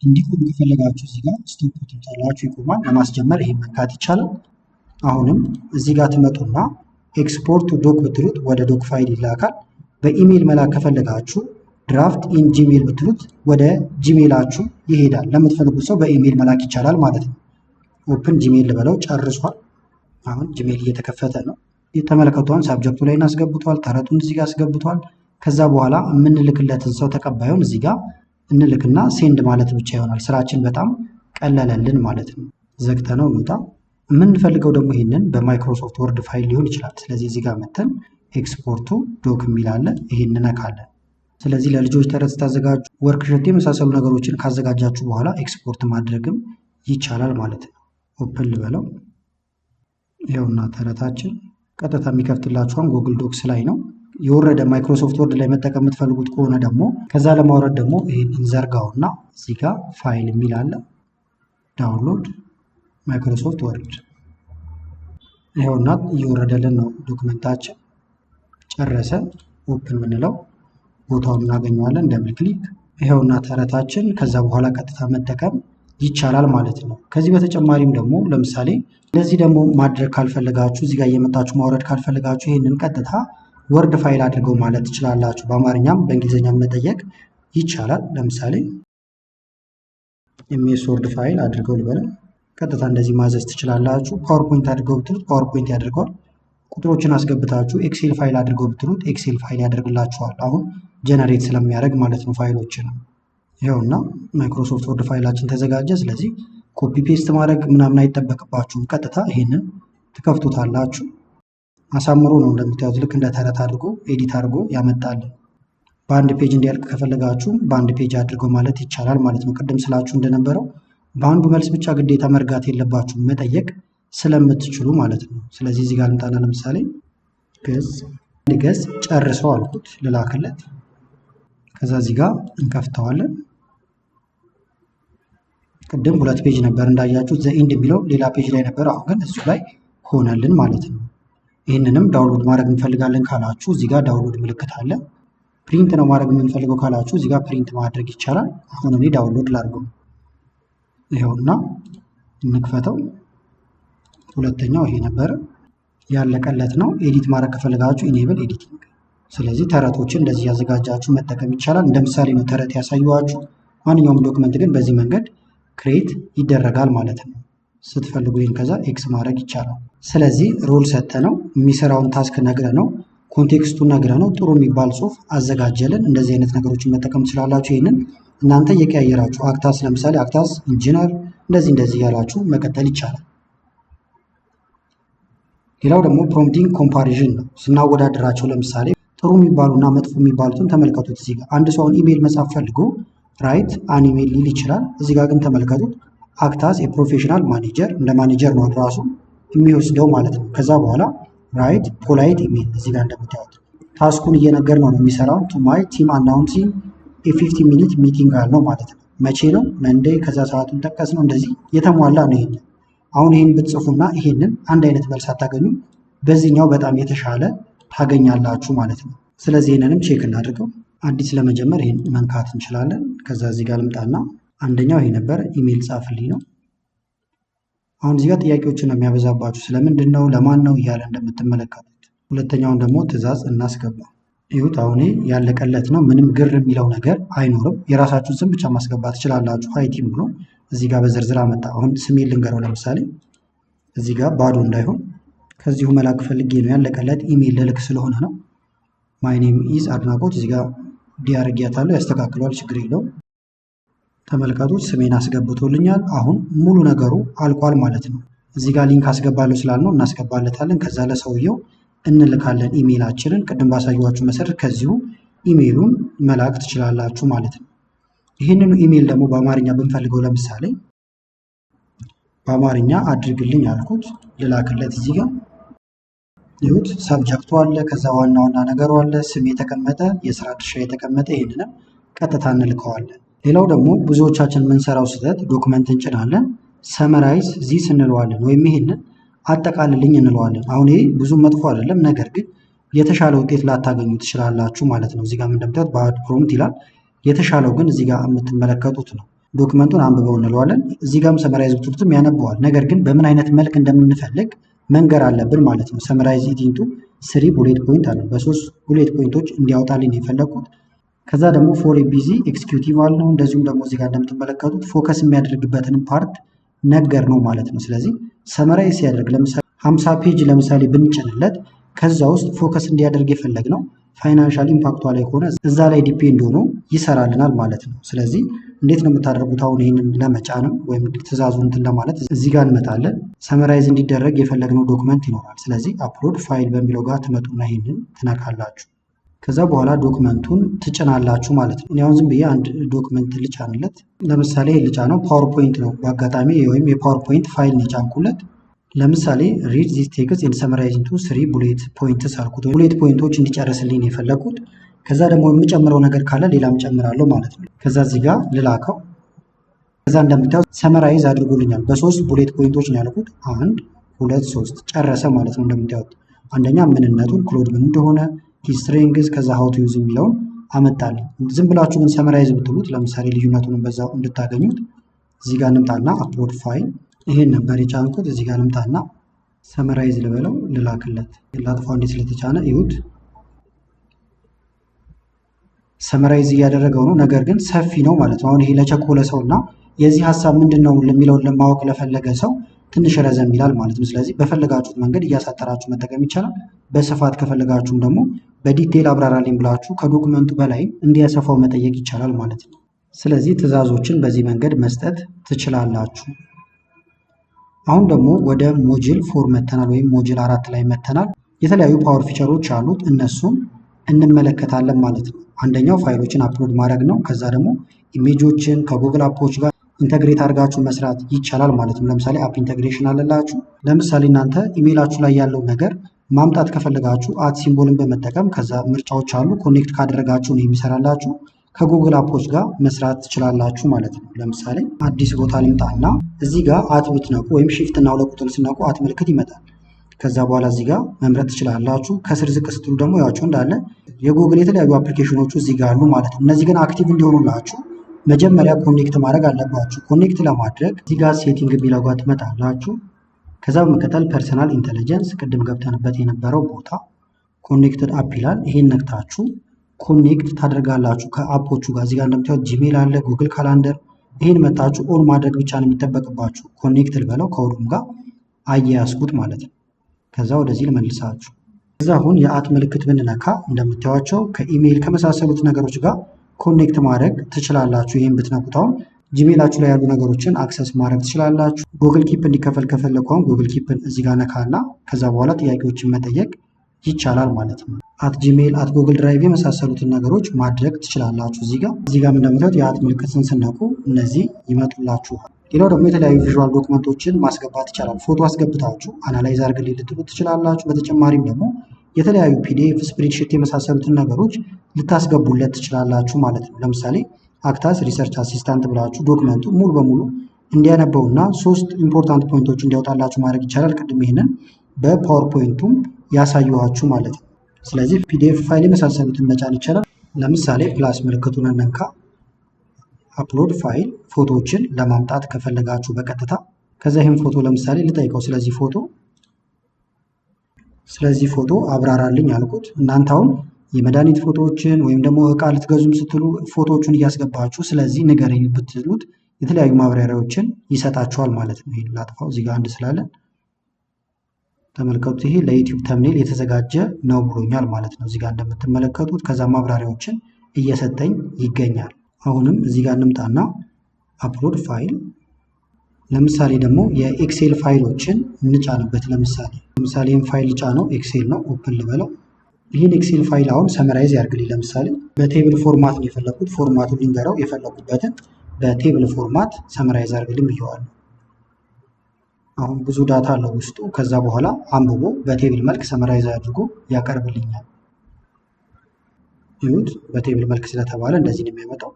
S1: እንዲቆም ከፈለጋችሁ እዚህ ጋር ስቶፕ ትሉታላችሁ፣ ይቆማል። ለማስጀመር ይህን መንካት ይቻላል። አሁንም እዚህ ጋር ትመጡና ኤክስፖርት ዶክ ብትሉት ወደ ዶክ ፋይል ይላካል። በኢሜይል መላክ ከፈለጋችሁ ድራፍት ኢን ጂሜል ብትሉት ወደ ጂሜላችሁ ይሄዳል። ለምትፈልጉት ሰው በኢሜይል መላክ ይቻላል ማለት ነው። ኦፕን ጂሜል ልበለው። ጨርሷል። አሁን ጂሜል እየተከፈተ ነው። የተመለከቷን ሳብጀክቱ ላይ እናስገብቷል። ተረቱን እዚህ ጋር አስገብቷል። ከዛ በኋላ የምንልክለትን ሰው ተቀባዩን እዚህ ጋር እንልክና ሴንድ ማለት ብቻ ይሆናል። ስራችን በጣም ቀለለልን ማለት ነው። ዘግተነው እንውጣ። የምንፈልገው ደግሞ ይህንን በማይክሮሶፍት ወርድ ፋይል ሊሆን ይችላል። ስለዚህ እዚህ ጋር መተን ኤክስፖርቱ ዶክ የሚላለ ይህን እንነካለን። ስለዚህ ለልጆች ተረት ስታዘጋጁ ወርክሾት የመሳሰሉ ነገሮችን ካዘጋጃችሁ በኋላ ኤክስፖርት ማድረግም ይቻላል ማለት ነው። ኦፕን ልበለው። ይኸውና ተረታችን ቀጥታ የሚከፍትላችኋን ጉግል ዶክስ ላይ ነው የወረደ። ማይክሮሶፍት ወርድ ላይ መጠቀም የምትፈልጉት ከሆነ ደግሞ ከዛ ለማውረድ ደግሞ ይህን እንዘርጋውና እዚህ ጋር ፋይል የሚል አለ። ዳውንሎድ ማይክሮሶፍት ወርድ። ይኸውና እየወረደልን ነው ዶክመንታችን። ጨረሰ። ኦፕን ምንለው ቦታውን እናገኘዋለን። ደብል ክሊክ። ይኸውና ተረታችን። ከዛ በኋላ ቀጥታ መጠቀም ይቻላል ማለት ነው። ከዚህ በተጨማሪም ደግሞ ለምሳሌ ለዚህ ደግሞ ማድረግ ካልፈለጋችሁ እዚህ ጋር እየመጣችሁ ማውረድ ካልፈለጋችሁ ይህንን ቀጥታ ወርድ ፋይል አድርገው ማለት ትችላላችሁ። በአማርኛም በእንግሊዝኛም መጠየቅ ይቻላል። ለምሳሌ ኤምኤስ ወርድ ፋይል አድርገው ልበለ። ቀጥታ እንደዚህ ማዘዝ ትችላላችሁ። ፓወርፖይንት አድርገው ብትሉት ፓወርፖይንት ያደርገዋል። ቁጥሮችን አስገብታችሁ ኤክሴል ፋይል አድርገው ብትሉት ኤክሴል ፋይል ያደርግላችኋል። አሁን ጀነሬት ስለሚያደርግ ማለት ነው ፋይሎችን። ይኸውና ማይክሮሶፍት ወርድ ፋይላችን ተዘጋጀ። ስለዚህ ኮፒ ፔስት ማድረግ ምናምን አይጠበቅባችሁም። ቀጥታ ይሄንን ትከፍቱታላችሁ። አሳምሮ ነው እንደምታዩት ልክ እንደ ተረት አድርጎ ኤዲት አድርጎ ያመጣልን። በአንድ ፔጅ እንዲያልቅ ከፈለጋችሁ በአንድ ፔጅ አድርገው ማለት ይቻላል ማለት ነው። ቅድም ስላችሁ እንደነበረው በአንዱ መልስ ብቻ ግዴታ መርጋት የለባችሁም፣ መጠየቅ ስለምትችሉ ማለት ነው። ስለዚህ እዚህ ጋር ልምጣና ለምሳሌ ገጽ ጨርሰው አልኩት ልላክለት። ከዛ እዚህ ጋር እንከፍተዋለን። ቅድም 2 ፔጅ ነበር እንዳያችሁት፣ ዘኢንድ የሚለው ሌላ ፔጅ ላይ ነበር። አሁን ግን እሱ ላይ ሆነልን ማለት ነው። ይህንንም ዳውንሎድ ማድረግ እንፈልጋለን ካላችሁ እዚህ ጋር ዳውንሎድ ምልክት አለ። ፕሪንት ነው ማድረግ የምንፈልገው ካላችሁ እዚህ ጋር ፕሪንት ማድረግ ይቻላል። አሁን እኔ ዳውንሎድ ላድርገው። ይኸውና እንክፈተው። ሁለተኛው ይሄ ነበረ ያለቀለት ነው። ኤዲት ማድረግ ከፈለጋችሁ ኢኔብል ኤዲቲንግ። ስለዚህ ተረቶችን እንደዚህ ያዘጋጃችሁ መጠቀም ይቻላል። እንደ ምሳሌ ነው ተረት ያሳየኋችሁ። ማንኛውም ዶክመንት ግን በዚህ መንገድ ክሬት ይደረጋል ማለት ነው። ስትፈልጉ ይህን ከዛ ኤክስ ማድረግ ይቻላል። ስለዚህ ሮል ሰጠ ነው የሚሰራውን ታስክ ነግረ ነው ኮንቴክስቱን ነግረነው ጥሩ የሚባል ጽሁፍ አዘጋጀልን። እንደዚህ አይነት ነገሮችን መጠቀም ትችላላችሁ። ይህንን እናንተ እየቀያየራችሁ አክታስ ለምሳሌ አክታስ ኢንጂነር እንደዚህ ያላችሁ መቀጠል ይቻላል። ሌላው ደግሞ ፕሮምፕቲንግ ኮምፓሪዥን ነው። ስናወዳደራቸው ለምሳሌ ጥሩ የሚባሉና መጥፎ የሚባሉትን ተመልከቱት። እዚህ ጋር አንድ ሰውን ኢሜል መጻፍ ፈልጎ ራይት አን ኢሜል ሊል ይችላል። እዚህ ጋር ግን ተመልከቱት አክታስ የፕሮፌሽናል ማኔጀር እንደ ማኔጀር ነው ራሱ የሚወስደው ማለት ነው። ከዛ በኋላ ራይት ፖላይት ኢሜል እዚህ ጋር እንደምታዩት ታስኩን እየነገር ነው የሚሰራው ቱ ማይ ቲም አናውንሲንግ የ50 ሚኒት ሚቲንግ አለው ማለት ነው። መቼ ነው? መንዴይ። ከዛ ሰዓቱን ጠቀስ ነው። እንደዚህ የተሟላ ነው። ይሄን አሁን ይሄን ብትጽፉና ይሄንን አንድ አይነት መልስ አታገኙ፣ በዚህኛው በጣም የተሻለ ታገኛላችሁ ማለት ነው። ስለዚህ ይሄንንም ቼክ እናድርገው። አዲስ ለመጀመር ይሄን መንካት እንችላለን። ከዛ እዚህ ጋር ልምጣና አንደኛው ይሄ ነበር ኢሜል ጻፍልኝ ነው። አሁን እዚህ ጋር ጥያቄዎችን ነው የሚያበዛባችሁ ስለምንድን ነው ለማን ነው እያለ እንደምትመለከቱት። ሁለተኛውን ደግሞ ትዕዛዝ እናስገባ። ይሁት አሁን ያለቀለት ነው። ምንም ግር የሚለው ነገር አይኖርም። የራሳችሁን ስም ብቻ ማስገባት ትችላላችሁ። ሃይ ቲም ብሎ እዚህ ጋር በዝርዝር አመጣ። አሁን ስሜን ልንገረው። ለምሳሌ እዚህ ጋር ባዶ እንዳይሆን ከዚሁ መላክ ፈልጌ ነው። ያለቀለት ኢሜል ልልክ ስለሆነ ነው። ማይ ኔም ኢዝ አድናቆት እዚህ ጋር ዲያርጊያታለሁ። ያስተካክለዋል፣ ችግር የለውም። ተመልከቱት ስሜን አስገብቶልኛል። አሁን ሙሉ ነገሩ አልቋል ማለት ነው። እዚህ ጋር ሊንክ አስገባለሁ ስላልነው እናስገባለታለን። ከዛ ለሰውየው እንልካለን ኢሜይላችንን። ቅድም ባሳየኋችሁ መሰረት ከዚሁ ኢሜይሉን መላክ ትችላላችሁ ማለት ነው። ይህንኑ ኢሜይል ደግሞ በአማርኛ ብንፈልገው ለምሳሌ በአማርኛ አድርግልኝ አልኩት፣ ልላክለት። እዚህ ጋር ይሁት ሰብጀክቱ አለ፣ ከዛ ዋና ነገሩ አለ፣ ስም የተቀመጠ፣ የስራ ድርሻ የተቀመጠ። ይህንንም ቀጥታ እንልከዋለን። ሌላው ደግሞ ብዙዎቻችን የምንሰራው ስህተት ዶክመንት እንጭናለን፣ ሰመራይዝ ዚስ እንለዋለን ወይም ይሄንን አጠቃልልኝ እንለዋለን። አሁን ይሄ ብዙም መጥፎ አይደለም፣ ነገር ግን የተሻለ ውጤት ላታገኙ ትችላላችሁ ማለት ነው። እዚህ ጋር እንደምታዩት ባድ ፕሮምፕት ይላል። የተሻለው ግን እዚህ ጋር የምትመለከቱት ነው። ዶክመንቱን አንብበው እንለዋለን። እዚህ ጋርም ሰመራይዝ ብትሉትም ያነበዋል። ነገር ግን በምን አይነት መልክ እንደምንፈልግ መንገር አለብን ማለት ነው። ሰመራይዝ ኢንቱ 3 ቡሌት ፖይንት አለ። በ3 ቡሌት ፖይንቶች እንዲያወጣልኝ ነው የፈለኩት። ከዛ ደግሞ ፎር ቢዚ ኤክስኪዩቲቭ አለው። እንደዚሁም ደግሞ እዚህ ጋር እንደምትመለከቱት ፎከስ የሚያደርግበትን ፓርት ነገር ነው ማለት ነው። ስለዚህ ሰመራይዝ ሲያደርግ ለምሳሌ 50 ፔጅ ለምሳሌ ብንጭንለት ከዛ ውስጥ ፎከስ እንዲያደርግ የፈለግነው ፋይናንሻል ኢምፓክቷ ላይ ሆነ እዛ ላይ ዲፔንድ ሆኖ ይሰራልናል ማለት ነው። ስለዚህ እንዴት ነው የምታደርጉት? አሁን ይህንን ለመጫንም ወይም ትእዛዙን እንትን ለማለት እዚህ ጋር እንመጣለን። ሰመራይዝ እንዲደረግ የፈለግነው ዶክመንት ይኖራል። ስለዚህ አፕሎድ ፋይል በሚለው ጋር ትመጡና ይህንን ትነካላችሁ። ከዛ በኋላ ዶክመንቱን ትጭናላችሁ ማለት ነው። እኔ አሁን ዝም ብዬ አንድ ዶክመንት ልጫንለት። ለምሳሌ ልጫነው ፓወርፖይንት ነው በአጋጣሚ ወይም የፓወርፖይንት ፋይል ነው የጫንኩለት። ለምሳሌ ሪድ ዚስ ቴክስት ኤንድ ሰመራይዝ ኢንቱ 3 ቡሌት ፖይንትስ አልኩት። ቡሌት ፖይንቶች እንዲጨርስልኝ ነው የፈለኩት። ከዛ ደግሞ የምጨምረው ነገር ካለ ሌላም ጨምራለሁ ማለት ነው። ከዛ እዚህ ጋር ልላከው። ከዛ እንደምታዩት ሰመራይዝ አድርጎልኛል። በ3 ቡሌት ፖይንቶች ነው ያልኩት። 1 2 3 ጨረሰ ማለት ነው። እንደምታዩት አንደኛ ምንነቱን ክሎድ ምን እንደሆነ ሂስትሪንግዝ ከዛ ሀው ቱ ዩዝ የሚለውን አመጣልኝ። ዝም ብላችሁ ግን ሰመራይዝ ብትሉት ለምሳሌ ልዩነቱን በዛው እንድታገኙት እዚህ ጋር እንምጣና አፕሎድ ፋይል ይሄን ነበር የጫንኩት። እዚህ ጋር እንምጣና ሰመራይዝ ልበለው ልላክለት። ላጥፋው እንዴት ስለተጫነ ይሁት ሰመራይዝ እያደረገው ነው። ነገር ግን ሰፊ ነው ማለት ነው። አሁን ይሄ ለቸኮለ ሰውና የዚህ ሀሳብ ምንድነው ለሚለው ለማወቅ ለፈለገ ሰው ትንሽ ረዘም ይላል ማለት ነው። ስለዚህ በፈለጋችሁት መንገድ እያሳጠራችሁ መጠቀም ይቻላል። በስፋት ከፈለጋችሁም ደግሞ በዲቴል አብራራልኝ ብላችሁ ከዶክመንቱ በላይ እንዲያሰፋው መጠየቅ ይቻላል ማለት ነው። ስለዚህ ትዕዛዞችን በዚህ መንገድ መስጠት ትችላላችሁ። አሁን ደግሞ ወደ ሞጁል 4 መተናል ወይም ሞጁል 4 ላይ መተናል። የተለያዩ ፓወር ፊቸሮች አሉት፣ እነሱም እንመለከታለን ማለት ነው። አንደኛው ፋይሎችን አፕሎድ ማድረግ ነው። ከዛ ደግሞ ኢሜጆችን ከጉግል አፖች ጋር ኢንተግሬት አድርጋችሁ መስራት ይቻላል ማለት ነው። ለምሳሌ አፕ ኢንተግሬሽን አለላችሁ። ለምሳሌ እናንተ ኢሜይላችሁ ላይ ያለው ነገር ማምጣት ከፈለጋችሁ አት ሲምቦልን በመጠቀም ከዛ ምርጫዎች አሉ። ኮኔክት ካደረጋችሁ ነው የሚሰራላችሁ። ከጉግል አፖች ጋር መስራት ትችላላችሁ ማለት ነው። ለምሳሌ አዲስ ቦታ ልምጣና እዚህ ጋር አት ብትነቁ ወይም ሺፍት እና 2 ቁጥር ስነቁ አት ምልክት ይመጣል። ከዛ በኋላ እዚህ ጋር መምረጥ ትችላላችሁ። ከስር ዝቅ ስትሉ ደግሞ ያቸው እንዳለ የጉግል የተለያዩ አፕሊኬሽኖቹ እዚህ ጋር አሉ ማለት ነው። እነዚህ ግን አክቲቭ እንዲሆኑላችሁ መጀመሪያ ኮኔክት ማድረግ አለባችሁ። ኮኔክት ለማድረግ እዚህ ጋር ሴቲንግ የሚለው ጋር ትመጣላችሁ። ከዛ በመቀጠል ፐርሰናል ኢንተለጀንስ ቅድም ገብተንበት የነበረው ቦታ ኮኔክትድ አፕ ይላል። ይሄን ነክታችሁ ኮኔክት ታደርጋላችሁ ከአፖቹ ጋር። እዚህ ጋር እንደምታዩት ጂሜል አለ፣ ጉግል ካላንደር። ይሄን መታችሁ ኦን ማድረግ ብቻ ነው የሚጠበቅባችሁ። ኮኔክት ልበለው ከሁሉም ጋር አያያዝኩት ማለት ነው። ከዛ ወደዚህ ልመልሳችሁ። ከዛ አሁን የአት ምልክት ብንነካ እንደምታዩቸው ከኢሜይል ከመሳሰሉት ነገሮች ጋር ኮኔክት ማድረግ ትችላላችሁ። ይህን ብትነኩት አሁን ጂሜላችሁ ላይ ያሉ ነገሮችን አክሰስ ማድረግ ትችላላችሁ። ጉግል ኪፕ እንዲከፈል ከፈለኩ አሁን ጉግል ኪፕን እዚህ ጋር ነካና ከዛ በኋላ ጥያቄዎችን መጠየቅ ይቻላል ማለት ነው። አት ጂሜል፣ አት ጉግል ድራይቭ የመሳሰሉትን ነገሮች ማድረግ ትችላላችሁ። እዚህ ጋር እንደምታዩት የአት ምልክትን ስነኩ እነዚህ ይመጡላችኋል። ሌላው ደግሞ የተለያዩ ቪዥዋል ዶክመንቶችን ማስገባት ይቻላል። ፎቶ አስገብታችሁ አናላይዝ አድርግልኝ ልትሉ ትችላላችሁ። በተጨማሪም ደግሞ የተለያዩ ፒዲኤፍ፣ ስፕሬድሺት የመሳሰሉትን ነገሮች ልታስገቡለት ትችላላችሁ ማለት ነው። ለምሳሌ አክታስ ሪሰርች አሲስታንት ብላችሁ ዶክመንቱ ሙሉ በሙሉ እንዲያነበውና 3 ኢምፖርታንት ፖይንቶች እንዲያወጣላችሁ ማድረግ ይቻላል። ቅድም ይሄንን በፓወርፖይንቱም ያሳየኋችሁ ማለት ነው። ስለዚህ ፒዲኤፍ ፋይል የመሳሰሉትን መጫን ይቻላል። ለምሳሌ ፕላስ ምልክቱን እንንካ። አፕሎድ ፋይል ፎቶዎችን ለማምጣት ከፈለጋችሁ በቀጥታ ከዛ ይህን ፎቶ ለምሳሌ ልጠይቀው ስለዚህ ፎቶ አብራራልኝ አልኩት። እናንተ አሁን የመድኃኒት ፎቶዎችን ወይም ደግሞ እቃ ልትገዙም ስትሉ ፎቶዎቹን እያስገባችሁ ስለዚህ ንገረኝ ብትሉት የተለያዩ ማብራሪያዎችን ይሰጣችኋል ማለት ነው። ይሄን ላጥፋው፣ እዚህ ጋር አንድ ስላለን ተመልከቱት። ይሄ ለዩቲዩብ ተምኔል የተዘጋጀ ነው ብሎኛል ማለት ነው። እዚህ ጋር እንደምትመለከቱት ከዛ ማብራሪያዎችን እየሰጠኝ ይገኛል። አሁንም እዚህ ጋር እንምጣና አፕሎድ ፋይል ለምሳሌ ደግሞ የኤክሴል ፋይሎችን እንጫንበት። ለምሳሌ ፋይል ጫነው ኤክሴል ነው። ኦፕን ልበለው። ይህን ኤክሴል ፋይል አሁን ሰመራይዝ ያርግልኝ። ለምሳሌ በቴብል ፎርማት ነው የፈለኩት። ፎርማቱን ልንገረው የፈለኩበትን በቴብል ፎርማት ሰመራይዝ አርግልኝ ብየዋለሁ። አሁን ብዙ ዳታ አለው ውስጡ። ከዛ በኋላ አንብቦ በቴብል መልክ ሰመራይዝ አድርጎ ያቀርብልኛል። ይሁት በቴብል መልክ ስለተባለ እንደዚህ ነው የሚያመጣው።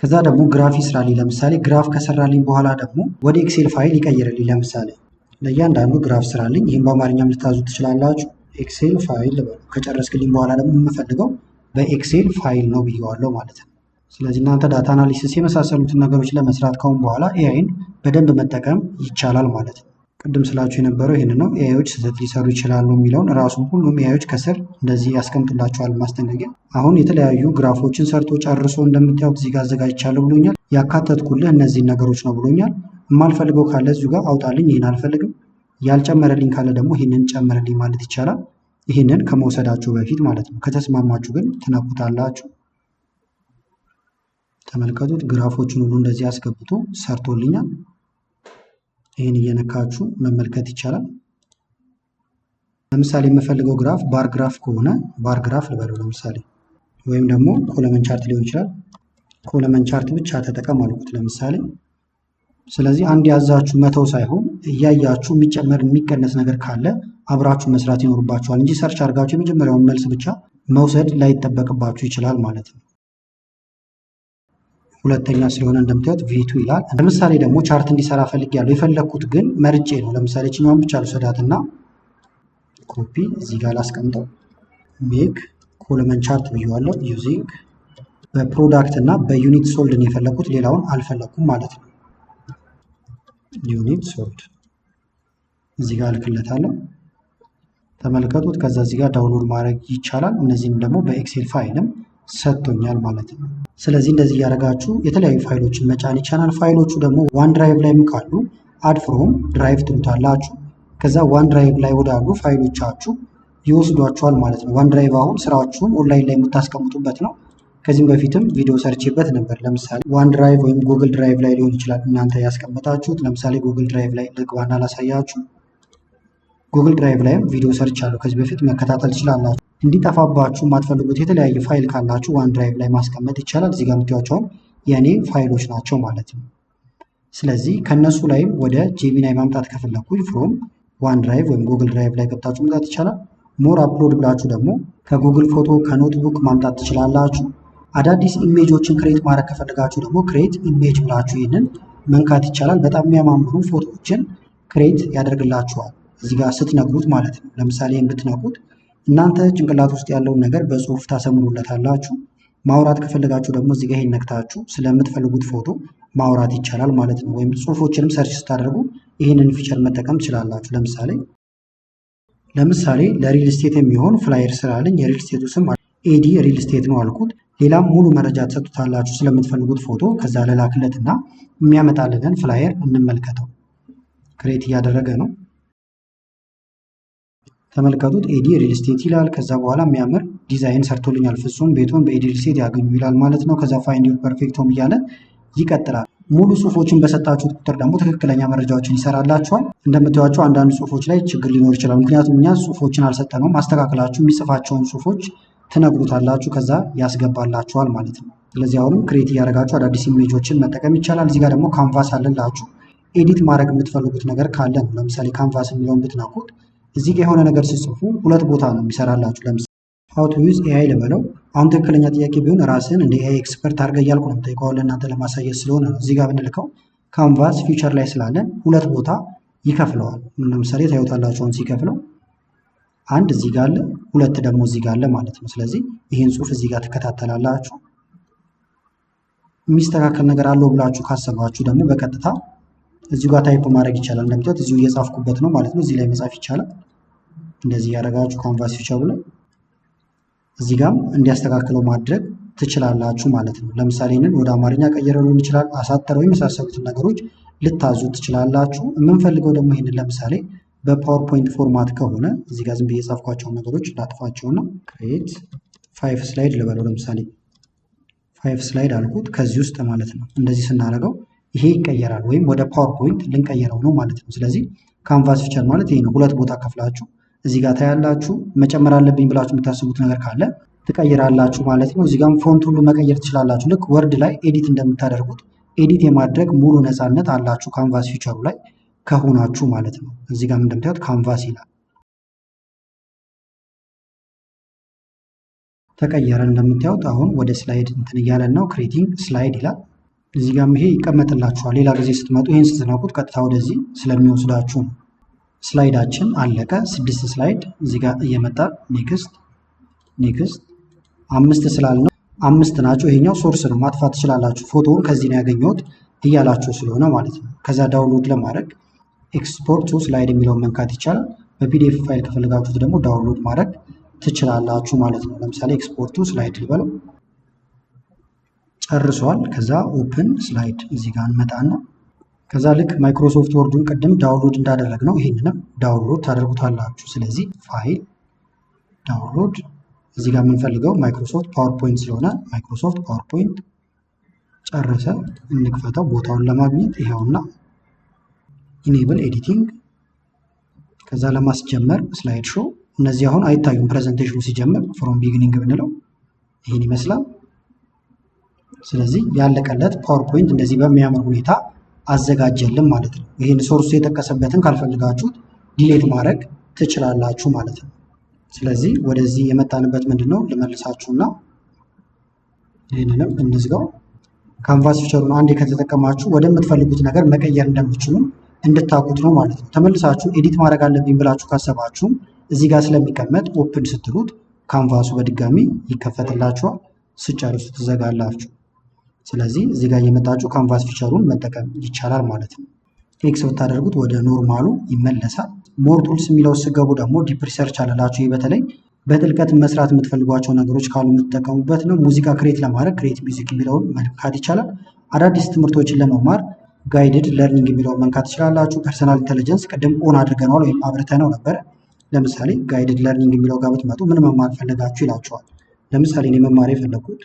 S1: ከዛ ደግሞ ግራፍ ይስራልኝ። ለምሳሌ ግራፍ ከሰራልኝ በኋላ ደግሞ ወደ ኤክሴል ፋይል ይቀይርልኝ። ለምሳሌ ለእያንዳንዱ ግራፍ ስራልኝ። ይህም በአማርኛም ልታዙ ትችላላችሁ። ኤክሴል ፋይል ከጨረስክልኝ በኋላ ደግሞ የምፈልገው በኤክሴል ፋይል ነው ብየዋለሁ ማለት ነው። ስለዚህ እናንተ ዳታ አናሊሲስ የመሳሰሉትን ነገሮች ለመስራት ካሁን በኋላ ኤአይን በደንብ መጠቀም ይቻላል ማለት ነው። ቅድም ስላችሁ የነበረው ይህን ነው። ኤአይዎች ስህተት ሊሰሩ ይችላሉ የሚለውን ራሱን ሁሉም ኤአይዎች ከስር እንደዚህ ያስቀምጡላቸዋል ማስጠንቀቂያ። አሁን የተለያዩ ግራፎችን ሰርቶ ጨርሶ እንደምታዩት እዚህ ጋር አዘጋጅቻለሁ ብሎኛል። ያካተትኩልህ እነዚህን ነገሮች ነው ብሎኛል። የማልፈልገው ካለ እዚሁ ጋር አውጣልኝ፣ ይህን አልፈልግም። ያልጨመረልኝ ካለ ደግሞ ይህንን ጨምርልኝ ማለት ይቻላል። ይህንን ከመውሰዳችሁ በፊት ማለት ነው። ከተስማማችሁ ግን ትነኩታላችሁ። ተመልከቱት። ግራፎችን ሁሉ እንደዚህ አስገብቶ ሰርቶልኛል። ይህን እየነካችሁ መመልከት ይቻላል። ለምሳሌ የምፈልገው ግራፍ ባር ግራፍ ከሆነ ባር ግራፍ ልበለው ለምሳሌ፣ ወይም ደግሞ ኮለመን ቻርት ሊሆን ይችላል። ኮለመን ቻርት ብቻ ተጠቀም አልኩት ለምሳሌ። ስለዚህ አንድ ያዛችሁ መተው ሳይሆን እያያችሁ የሚጨመር የሚቀነስ ነገር ካለ አብራችሁ መስራት ይኖርባችኋል እንጂ ሰርች አድርጋችሁ የመጀመሪያውን መልስ ብቻ መውሰድ ላይጠበቅባችሁ ይችላል ማለት ነው። ሁለተኛ ስለሆነ እንደምታዩት ቪቱ ይላል። ለምሳሌ ደግሞ ቻርት እንዲሰራ ፈልጌያለሁ። የፈለኩት ግን መርጬ ነው። ለምሳሌ ችኛውን ብቻ ልውሰዳትና ኮፒ እዚህ ጋር ላስቀምጠው። ሜክ ኮለመን ቻርት ብየዋለሁ። ዩዚንግ በፕሮዳክት እና በዩኒት ሶልድ ነው የፈለኩት፣ ሌላውን አልፈለኩም ማለት ነው። ዩኒት ሶልድ እዚህ ጋር እልክለታለሁ። ተመልከቱት። ከዛ እዚህ ጋር ዳውንሎድ ማድረግ ይቻላል። እነዚህም ደግሞ በኤክሴል ፋይልም ሰጥቶኛል ማለት ነው። ስለዚህ እንደዚህ እያደረጋችሁ የተለያዩ ፋይሎችን መጫን ይቻላል። ፋይሎቹ ደግሞ ዋን ድራይቭ ላይም ካሉ አድ ፍሮም ድራይቭ ትሉታላችሁ። ከዛ ዋን ድራይቭ ላይ ወዳሉ ፋይሎቻችሁ ይወስዷቸዋል ማለት ነው። ዋን ድራይቭ አሁን ስራችሁን ኦንላይን ላይ የምታስቀምጡበት ነው። ከዚህም በፊትም ቪዲዮ ሰርቼበት ነበር። ለምሳሌ ዋን ድራይቭ ወይም ጉግል ድራይቭ ላይ ሊሆን ይችላል እናንተ ያስቀመጣችሁት። ለምሳሌ ጉግል ድራይቭ ላይ ልግባና ላሳያችሁ። ጉግል ድራይቭ ላይም ቪዲዮ ሰርቻለሁ ከዚህ በፊት መከታተል ትችላላችሁ። እንዲጠፋባችሁ የማትፈልጉት የተለያዩ ፋይል ካላችሁ ዋን ድራይቭ ላይ ማስቀመጥ ይቻላል። እዚህ ጋር የምታዩዋቸውም የእኔ ፋይሎች ናቸው ማለት ነው። ስለዚህ ከነሱ ላይም ወደ ጄሚናይ ማምጣት ከፈለኩኝ ፍሮም ዋን ድራይቭ ወይም ጉግል ድራይቭ ላይ ገብታችሁ መምጣት ይቻላል። ሞር አፕሎድ ብላችሁ ደግሞ ከጉግል ፎቶ ከኖትቡክ ማምጣት ትችላላችሁ። አዳዲስ ኢሜጆችን ክሬት ማድረግ ከፈለጋችሁ ደግሞ ክሬት ኢሜጅ ብላችሁ ይህንን መንካት ይቻላል። በጣም የሚያማምሩ ፎቶዎችን ክሬት ያደርግላችኋል እዚህ ጋር ስትነግሩት ማለት ነው። ለምሳሌ ብትነኩት እናንተ ጭንቅላት ውስጥ ያለውን ነገር በጽሁፍ ታሰምሩለታላችሁ። ማውራት ከፈለጋችሁ ደግሞ እዚህ ጋር ይሄን ነክታችሁ ስለምትፈልጉት ፎቶ ማውራት ይቻላል ማለት ነው። ወይም ጽሁፎችንም ሰርች ስታደርጉ ይህንን ፊቸር መጠቀም ትችላላችሁ። ለምሳሌ ለሪል ስቴት የሚሆን ፍላየር ስላለኝ የሪል ስቴቱ ስም ኤዲ ሪል ስቴት ነው አልኩት። ሌላም ሙሉ መረጃ ትሰጡታላችሁ ስለምትፈልጉት ፎቶ። ከዛ ለላክለት እና የሚያመጣልንን ፍላየር እንመልከተው። ክሬት እያደረገ ነው። ተመልከቱት። ኤዲ ሪል ስቴት ይላል። ከዛ በኋላ የሚያምር ዲዛይን ሰርቶልኛል። ፍጹም ቤቱን በኤዲ ሪል ስቴት ያገኙ ይላል ማለት ነው። ከዛ ፋይንድ ዩር ፐርፌክት ሆም እያለ ይቀጥላል። ሙሉ ጽሁፎችን በሰጣችሁት ቁጥር ደግሞ ትክክለኛ መረጃዎችን ይሰራላችኋል። እንደምታዩቸው አንዳንድ ጽሁፎች ላይ ችግር ሊኖር ይችላል። ምክንያቱም እኛ ጽሁፎችን አልሰጠነውም። አስተካክላችሁ የሚጽፋቸውን ጽሁፎች ትነግሩታላችሁ፣ ከዛ ያስገባላችኋል ማለት ነው። ስለዚህ አሁንም ክሬት እያደረጋችሁ አዳዲስ ኢሜጆችን መጠቀም ይቻላል። እዚህ ጋር ደግሞ ካንቫስ አለላችሁ። ኤዲት ማድረግ የምትፈልጉት ነገር ካለ ነው። ለምሳሌ ካንቫስ የሚለውን ብትነኩት እዚህ ጋር የሆነ ነገር ስጽፉ ሁለት ቦታ ነው የሚሰራላችሁ። ለምሳሌ ሃው ቱ ዩዝ ኤአይ ልበለው። አሁን ትክክለኛ ጥያቄ ቢሆን ራስን እንደ ኤአይ ኤክስፐርት አድርገህ እያልኩ ነው የምጠይቀው፣ ለእናንተ ለማሳየት ስለሆነ ነው። እዚህ ጋር ብንልከው ካንቫስ ፊውቸር ላይ ስላለን ሁለት ቦታ ይከፍለዋል። ለምሳሌ ታዩታላችሁን ሲከፍለው አንድ እዚህ ጋር አለ፣ ሁለት ደግሞ እዚህ ጋር አለ ማለት ነው። ስለዚህ ይህን ጽሁፍ እዚህ ጋር ትከታተላላችሁ። የሚስተካከል ነገር አለው ብላችሁ ካሰባችሁ ደግሞ በቀጥታ እዚሁ ጋር ታይፕ ማድረግ ይቻላል። እንደምታዩት እዚሁ እየጻፍኩበት ነው ማለት ነው። እዚህ ላይ መጻፍ ይቻላል። እንደዚህ ያደረጋችሁ ካንቫስ ፊውቸሩ ላይ እዚህ ጋርም እንዲያስተካክለው ማድረግ ትችላላችሁ ማለት ነው። ለምሳሌ ይህንን ወደ አማርኛ ቀይረው ሊሆን ይችላል፣ አሳጥረው የመሳሰሉትን ነገሮች ልታዙ ትችላላችሁ። የምንፈልገው ደግሞ ይህንን ለምሳሌ በፓወርፖይንት ፎርማት ከሆነ እዚህ ጋር ዝም ብዬ የጻፍኳቸውን ነገሮች ላጥፋቸውና ክሬት 5 ስላይድ ልበለው። ለምሳሌ 5 ስላይድ አልኩት ከዚህ ውስጥ ማለት ነው። እንደዚህ ስናደርገው ይሄ ይቀየራል፣ ወይም ወደ ፓወርፖይንት ልንቀየረው ነው ማለት ነው። ስለዚህ ካንቫስ ፊቸር ማለት ይሄ ነው። ሁለት ቦታ ከፍላችሁ እዚህ ጋር ታያላችሁ። መጨመር አለብኝ ብላችሁ የምታስቡት ነገር ካለ ትቀይራላችሁ ማለት ነው። እዚህ ጋርም ፎንት ሁሉ መቀየር ትችላላችሁ። ልክ ወርድ ላይ ኤዲት እንደምታደርጉት ኤዲት የማድረግ ሙሉ ነፃነት አላችሁ ካንቫስ ፊቸሩ ላይ ከሆናችሁ ማለት ነው። እዚህ ጋር እንደምታዩት ካንቫስ ይላል ተቀየረ። እንደምታዩት አሁን ወደ ስላይድ እንትን እያለን ነው። ክሬቲንግ ስላይድ ይላል። እዚህ ጋርም ይሄ ይቀመጥላችኋል። ሌላ ጊዜ ስትመጡ ይህን ስትነኩት ቀጥታ ወደዚህ ስለሚወስዳችሁ ነው። ስላይዳችን አለቀ። 6 ስላይድ እዚህ ጋር እየመጣ ኔክስት 5 ስላልነው 5 ናቸው። ይሄኛው ሶርስ ነው፣ ማጥፋት ትችላላችሁ። ፎቶውን ከዚህ ነው ያገኘሁት እያላችሁ ስለሆነ ማለት ነው። ከዛ ዳውንሎድ ለማድረግ ኤክስፖርት ቱ ስላይድ የሚለውን መንካት ይቻላል። በፒዲኤፍ ፋይል ከፈለጋችሁት ደግሞ ዳውንሎድ ማድረግ ትችላላችሁ ማለት ነው። ለምሳሌ ኤክስፖርት ቱ ስላይድ ልበለው። ጨርሷል። ከዛ ኦፕን ስላይድ እዚህ ጋር እንመጣና ከዛ ልክ ማይክሮሶፍት ወርዱን ቅድም ዳውንሎድ እንዳደረግ ነው ይህንንም ዳውንሎድ ታደርጉታላችሁ። ስለዚህ ፋይል ዳውንሎድ እዚህ ጋር የምንፈልገው ማይክሮሶፍት ፓወርፖይንት ስለሆነ ማይክሮሶፍት ፓወርፖይንት ጨረሰ። እንክፈተው ቦታውን ለማግኘት ይኸውና ኢኔብል ኤዲቲንግ። ከዛ ለማስጀመር ስላይድ ሾው። እነዚህ አሁን አይታዩም ፕሬዘንቴሽኑ ሲጀምር። ፍሮም ቢጊኒንግ ብንለው ይህን ይመስላል። ስለዚህ ያለቀለት ፓወርፖይንት እንደዚህ በሚያምር ሁኔታ አዘጋጀልን ማለት ነው። ይህን ሶርሱ የጠቀሰበትን ካልፈልጋችሁት ዲሌት ማድረግ ትችላላችሁ ማለት ነው። ስለዚህ ወደዚህ የመጣንበት ምንድነው ልመልሳችሁና ይህንንም እንዝጋው። ካንቫስ ፊቸሩን አንዴ ከተጠቀማችሁ ወደምትፈልጉት ነገር መቀየር እንደምትችሉ እንድታውቁት ነው ማለት ነው። ተመልሳችሁ ኤዲት ማድረግ አለብኝ ብላችሁ ካሰባችሁም እዚህ ጋር ስለሚቀመጥ ኦፕን ስትሉት ካንቫሱ በድጋሚ ይከፈትላችኋል። ስጨርሱ ትዘጋላችሁ። ስለዚህ እዚህ ጋር የመጣችሁ ካንቫስ ፊቸሩን መጠቀም ይቻላል ማለት ነው። ኤክስ ብታደርጉት ወደ ኖርማሉ ይመለሳል። ሞር ቱልስ የሚለው ስገቡ ደግሞ ዲፕ ሪሰርች አለላችሁ። ይህ በተለይ በጥልቀት መስራት የምትፈልጓቸው ነገሮች ካሉ የምትጠቀሙበት ነው። ሙዚቃ ክሬት ለማድረግ ክሬት ሚውዚክ የሚለውን መንካት ይቻላል። አዳዲስ ትምህርቶችን ለመማር ጋይድድ ለርኒንግ የሚለውን መንካት ትችላላችሁ። ፐርሰናል ኢንቴሊጀንስ ቅድም ኦን አድርገነዋል ወይም አብርተነው ነበረ። ለምሳሌ ጋይድድ ለርኒንግ የሚለው ጋር ብትመጡ ምን መማር ፈለጋችሁ ይላችኋል። ለምሳሌ እኔ መማር የፈለኩት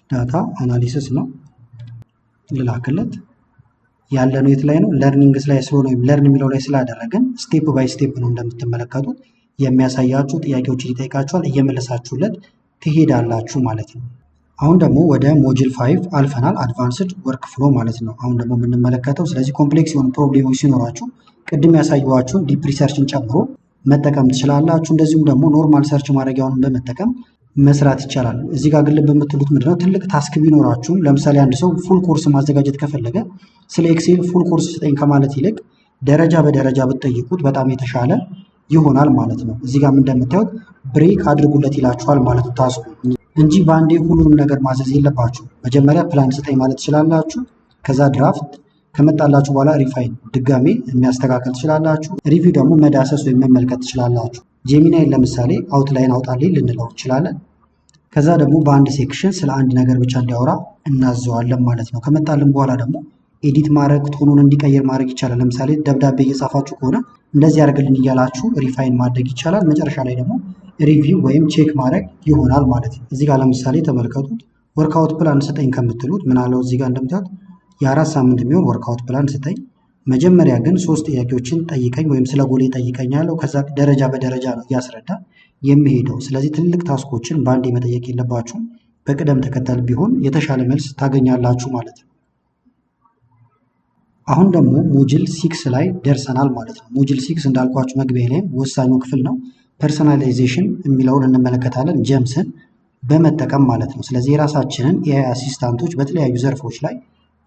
S1: ዳታ አናሊሲስ ነው ልላክለት። ያለነው የት ላይ ነው? ለርኒንግስ ላይ ስለሆነ ወይም ለርን የሚለው ላይ ስላደረግን ስቴፕ ባይ ስቴፕ ነው እንደምትመለከቱት የሚያሳያችሁ። ጥያቄዎችን ይጠይቃችኋል፣ እየመለሳችሁለት ትሄዳላችሁ ማለት ነው። አሁን ደግሞ ወደ ሞጁል 5 አልፈናል። አድቫንስድ ወርክ ፍሎ ማለት ነው አሁን ደግሞ የምንመለከተው። ስለዚህ ኮምፕሌክስ የሆኑ ፕሮብሌሞች ሲኖራችሁ ቅድም ያሳየኋችሁን ዲፕ ሪሰርችን ጨምሮ መጠቀም ትችላላችሁ። እንደዚሁም ደግሞ ኖርማል ሰርች ማድረጊያውን በመጠቀም መስራት ይቻላል። እዚህ ጋር ግን ልብ የምትሉት ምንድነው፣ ትልቅ ታስክ ቢኖራችሁም ለምሳሌ አንድ ሰው ፉል ኮርስ ማዘጋጀት ከፈለገ ስለ ኤክሴል ፉል ኮርስ ስጠኝ ከማለት ይልቅ ደረጃ በደረጃ ብትጠይቁት በጣም የተሻለ ይሆናል ማለት ነው። እዚህ ጋር እንደምታዩት ብሬክ አድርጉለት ይላችኋል ማለት ነው ታስኩ እንጂ በአንዴ ሁሉንም ነገር ማዘዝ የለባችሁ። መጀመሪያ ፕላን ስጠኝ ማለት ትችላላችሁ። ከዛ ድራፍት ከመጣላችሁ በኋላ ሪፋይን ድጋሜ የሚያስተካከል ትችላላችሁ። ሪቪው ደግሞ መዳሰስ ወይም መመልከት ትችላላችሁ። ጄሚናይን ለምሳሌ አውትላይን አውጣልኝ ልንለው እንችላለን። ከዛ ደግሞ በአንድ ሴክሽን ስለ አንድ ነገር ብቻ እንዲያወራ እናዘዋለን ማለት ነው። ከመጣልን በኋላ ደግሞ ኤዲት ማድረግ ቶኑን እንዲቀይር ማድረግ ይቻላል። ለምሳሌ ደብዳቤ እየጻፋችሁ ከሆነ እንደዚህ አድርግልን እያላችሁ ሪፋይን ማድረግ ይቻላል። መጨረሻ ላይ ደግሞ ሪቪው ወይም ቼክ ማድረግ ይሆናል ማለት ነው። እዚህ ጋር ለምሳሌ ተመልከቱት። ወርክአውት ፕላን ስጠኝ ከምትሉት ምን አለው እዚህ ጋር እንደምታዩት የ4 ሳምንት የሚሆን ወርክአውት ፕላን ስጠኝ። መጀመሪያ ግን 3 ጥያቄዎችን ጠይቀኝ ወይም ስለ ጎሌ ጠይቀኝ ያለው። ከዛ ደረጃ በደረጃ ነው እያስረዳ የሚሄደው። ስለዚህ ትልልቅ ታስኮችን በአንዴ መጠየቅ የለባችሁም። በቅደም ተከተል ቢሆን የተሻለ መልስ ታገኛላችሁ ማለት ነው። አሁን ደግሞ ሞጁል 6 ላይ ደርሰናል ማለት ነው። ሞጁል 6 እንዳልኳችሁ መግቢያ ላይ ወሳኙ ክፍል ነው። ፐርሰናላይዜሽን የሚለውን እንመለከታለን ጀምስን በመጠቀም ማለት ነው። ስለዚህ የራሳችንን ኤአይ አሲስታንቶች በተለያዩ ዘርፎች ላይ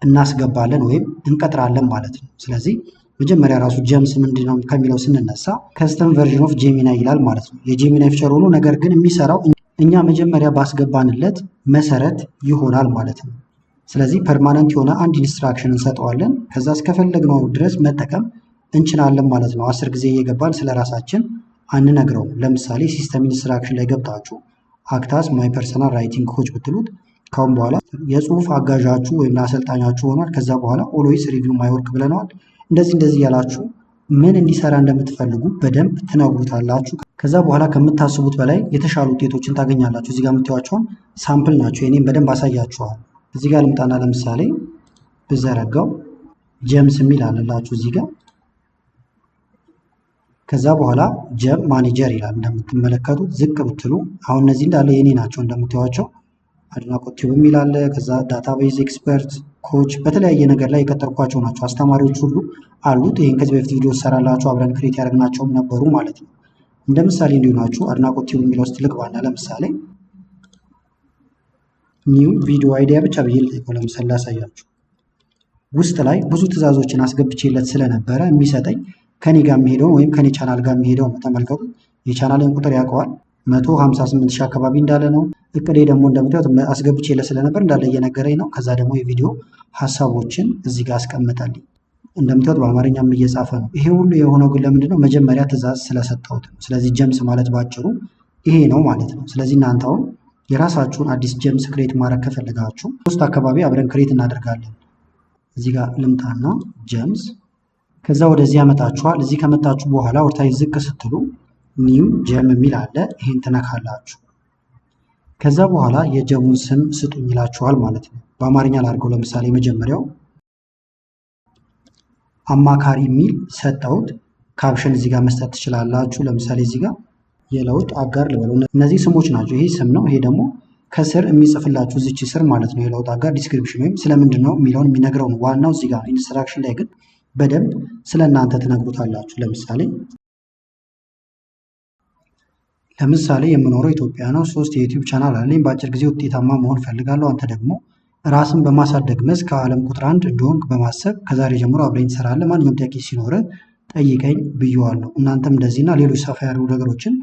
S1: እናስገባለን ወይም እንቀጥራለን ማለት ነው። ስለዚህ መጀመሪያ ራሱ ጀምስ ምንድነው ከሚለው ስንነሳ ከስተም ቨርዥን ኦፍ ጄሚናይ ይላል ማለት ነው። የጄሚናይ ፊቸር ሆኖ ነገር ግን የሚሰራው እኛ መጀመሪያ ባስገባንለት መሰረት ይሆናል ማለት ነው። ስለዚህ ፐርማነንት የሆነ አንድ ኢንስትራክሽን እንሰጠዋለን። ከዛ እስከፈለግነው ድረስ መጠቀም እንችላለን ማለት ነው። 10 ጊዜ እየገባን ስለ ራሳችን አንነግረውም። ለምሳሌ ሲስተም ኢንስትራክሽን ላይ ገብታችሁ አክታስ ማይ ፐርሰናል ራይቲንግ ኮች ብትሉት ካሁን በኋላ የጽሁፍ አጋዣችሁ ወይም አሰልጣኛችሁ ሆኗል። ከዛ በኋላ ኦልዌይስ ሪቪው ማይ ወርክ ብለነዋል። እንደዚህ ያላችሁ ምን እንዲሰራ እንደምትፈልጉ በደንብ ትነግሩታላችሁ። ከዛ በኋላ ከምታስቡት በላይ የተሻሉ ውጤቶችን ታገኛላችሁ። እዚህ ጋር የምታዩዋቸውን ሳምፕል ናቸው። የኔም በደንብ አሳያችኋል። እዚህ ጋር ልምጣና ለምሳሌ ብዘረጋው ጀምስ የሚል አለላችሁ እዚህ ጋር። ከዛ በኋላ ጀም ማኔጀር ይላል እንደምትመለከቱት። ዝቅ ብትሉ አሁን እነዚህ እንዳለ የኔ ናቸው እንደምታዩዋቸው። አድናቆት ቲዩብ የሚል አለ። ከዛ ዳታቤዝ ኤክስፐርት፣ ኮች፣ በተለያየ ነገር ላይ የቀጠርኳቸው ናቸው። አስተማሪዎች ሁሉ አሉት። ይህን ከዚህ በፊት ቪዲዮ ሰራላችሁ አብረን ክሬት ያደረግናቸውም ነበሩ ማለት ነው። እንደ ምሳሌ እንዲሆናችሁ አድናቆት ቲዩብ የሚለው ውስጥ ልግባና ለምሳሌ ኒው ቪዲዮ አይዲያ ብቻ ብዬ ልጠይቀው። ለምሳሌ ላሳያችሁ። ውስጥ ላይ ብዙ ትዕዛዞችን አስገብቼለት ስለነበረ የሚሰጠኝ ከኔ ጋር የሚሄደውን ወይም ከኔ ቻናል ጋር የሚሄደው ነው። ተመልከቱ። የቻናልን ቁጥር ያውቀዋል። 158 ሺህ አካባቢ እንዳለ ነው። እቅዴ ደግሞ እንደምታዩት አስገብቼለት ስለነበር እንዳለ እየነገረኝ ነው። ከዛ ደግሞ የቪዲዮ ሀሳቦችን እዚህ ጋር አስቀምጣልኝ። እንደምታዩት በአማርኛም እየጻፈ ነው። ይሄ ሁሉ የሆነው ግን ለምንድን ነው? መጀመሪያ ትዕዛዝ ስለሰጠሁት ነው። ስለዚህ ጀምስ ማለት ባጭሩ ይሄ ነው ማለት ነው። ስለዚህ እናንተ አሁን የራሳችሁን አዲስ ጀምስ ክሬት ማድረግ ከፈለጋችሁ 3 አካባቢ አብረን ክሬት እናደርጋለን። እዚህ ጋር ልምጣና ጀምስ፣ ከዛ ወደዚህ ያመጣችኋል። እዚህ ከመጣችሁ በኋላ ወርታች ዝቅ ስትሉ ኒው ጀም የሚል አለ። ይሄን ትነካላችሁ። ከዛ በኋላ የጀሙን ስም ስጡኝ ይላችኋል ማለት ነው። በአማርኛ ላድርገው። ለምሳሌ መጀመሪያው አማካሪ የሚል ሰጠሁት። ካፕሽን እዚህ ጋር መስጠት ትችላላችሁ። ለምሳሌ እዚህ ጋር የለውጥ አጋር ልበለው። እነዚህ ስሞች ናቸው። ይሄ ስም ነው። ይሄ ደግሞ ከስር የሚጽፍላችሁ እዚች ስር ማለት ነው። የለውጥ አጋር ዲስክሪፕሽን ወይም ስለምንድን ነው የሚለውን የሚነግረው ነው። ዋናው እዚህ ጋር ኢንስትራክሽን ላይ ግን በደንብ ስለ እናንተ ትነግሩታላችሁ። ለምሳሌ የምኖረው ኢትዮጵያ ነው። 3 የዩቲዩብ ቻናል አለኝ። በአጭር ጊዜ ውጤታማ መሆን ፈልጋለሁ። አንተ ደግሞ ራስን በማሳደግ መስክ ከዓለም ቁጥር 1 እንደሆንክ በማሰብ ከዛሬ ጀምሮ አብረኝ ትሰራለህ። ማንኛውም ጥያቄ ሲኖርህ ጠይቀኝ ብየዋለሁ። እናንተም እንደዚህና ሌሎች ሰፋ ያሉ ነገሮችን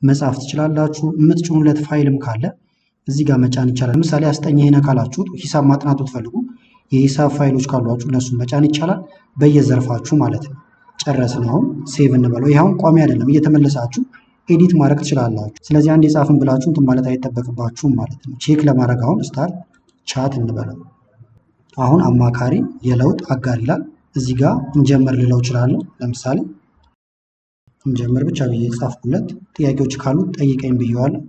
S1: መጻፍ ትችላላችሁ። የምትጭኑለት ፋይልም ካለ እዚህ ጋር መጫን ይቻላል። ለምሳሌ አስጠኝ ይሄን ካላችሁት ሂሳብ ማጥናት ትፈልጉ የሂሳብ ፋይሎች ካሏችሁ እነሱን መጫን ይቻላል። በየዘርፋችሁ ማለት ነው። ጨረስን። አሁን ሴቭ እንበለው። ይሄ አሁን ቋሚ አይደለም፣ እየተመለሳችሁ ኤዲት ማድረግ ትችላላችሁ። ስለዚህ አንድ የጻፍን ብላችሁ እንትን ማለት አይጠበቅባችሁም ማለት ነው። ቼክ ለማድረግ አሁን ስታርት ቻት እንበለው። አሁን አማካሪ የለውጥ አጋር ይላል። እዚህ ጋር እንጀምር ልለው እችላለሁ። ለምሳሌ እንጀምር ብቻ ብዬ ጻፍኩለት። ጥያቄዎች ካሉት ጠይቀኝ ብየዋለሁ።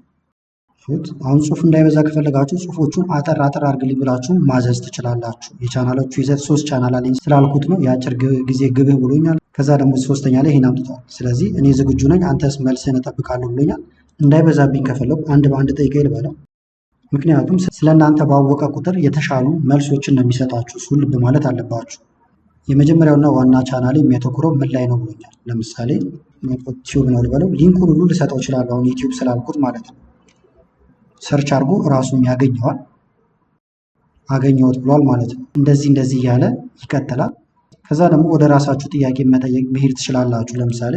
S1: አሁን ጽሁፍ እንዳይበዛ ከፈለጋችሁ ጽሁፎቹን አጠር አድርግልኝ ብላችሁ ማዘዝ ትችላላችሁ። የቻናሎቹ ይዘት 3 ቻናል አለኝ ስላልኩት ነው። የአጭር ጊዜ ግብህ ብሎኛል። ከዛ ደግሞ 3ኛ ላይ ይሄን አምጥቷል። ስለዚህ እኔ ዝግጁ ነኝ፣ አንተስ መልስህን እጠብቃለሁ ብሎኛል። እንዳይበዛብኝ ከፈለጉ አንድ በአንድ ጠይቀኝ ልበለው። ምክንያቱም ስለ እናንተ ባወቀ ቁጥር የተሻሉ መልሶችን ነው የሚሰጣችሁ። እሱን ልብ ማለት አለባችሁ። የመጀመሪያውና ዋና ቻናል የሚያተኩረው ምን ላይ ነው ብሎኛል። ለምሳሌ ዩቲዩብ ነው ልበለው። ሊንኩን ሁሉ ልሰጠው እችላለሁ አሁን ዩቲዩብ ስላልኩት ማለት ነው። ሰርች አድርጎ ራሱን ያገኘዋል። አገኘሁት ብሏል ማለት ነው። እንደዚህ እያለ ይቀጥላል። ከዛ ደግሞ ወደ ራሳችሁ ጥያቄ መጠየቅ መሄድ ትችላላችሁ። ለምሳሌ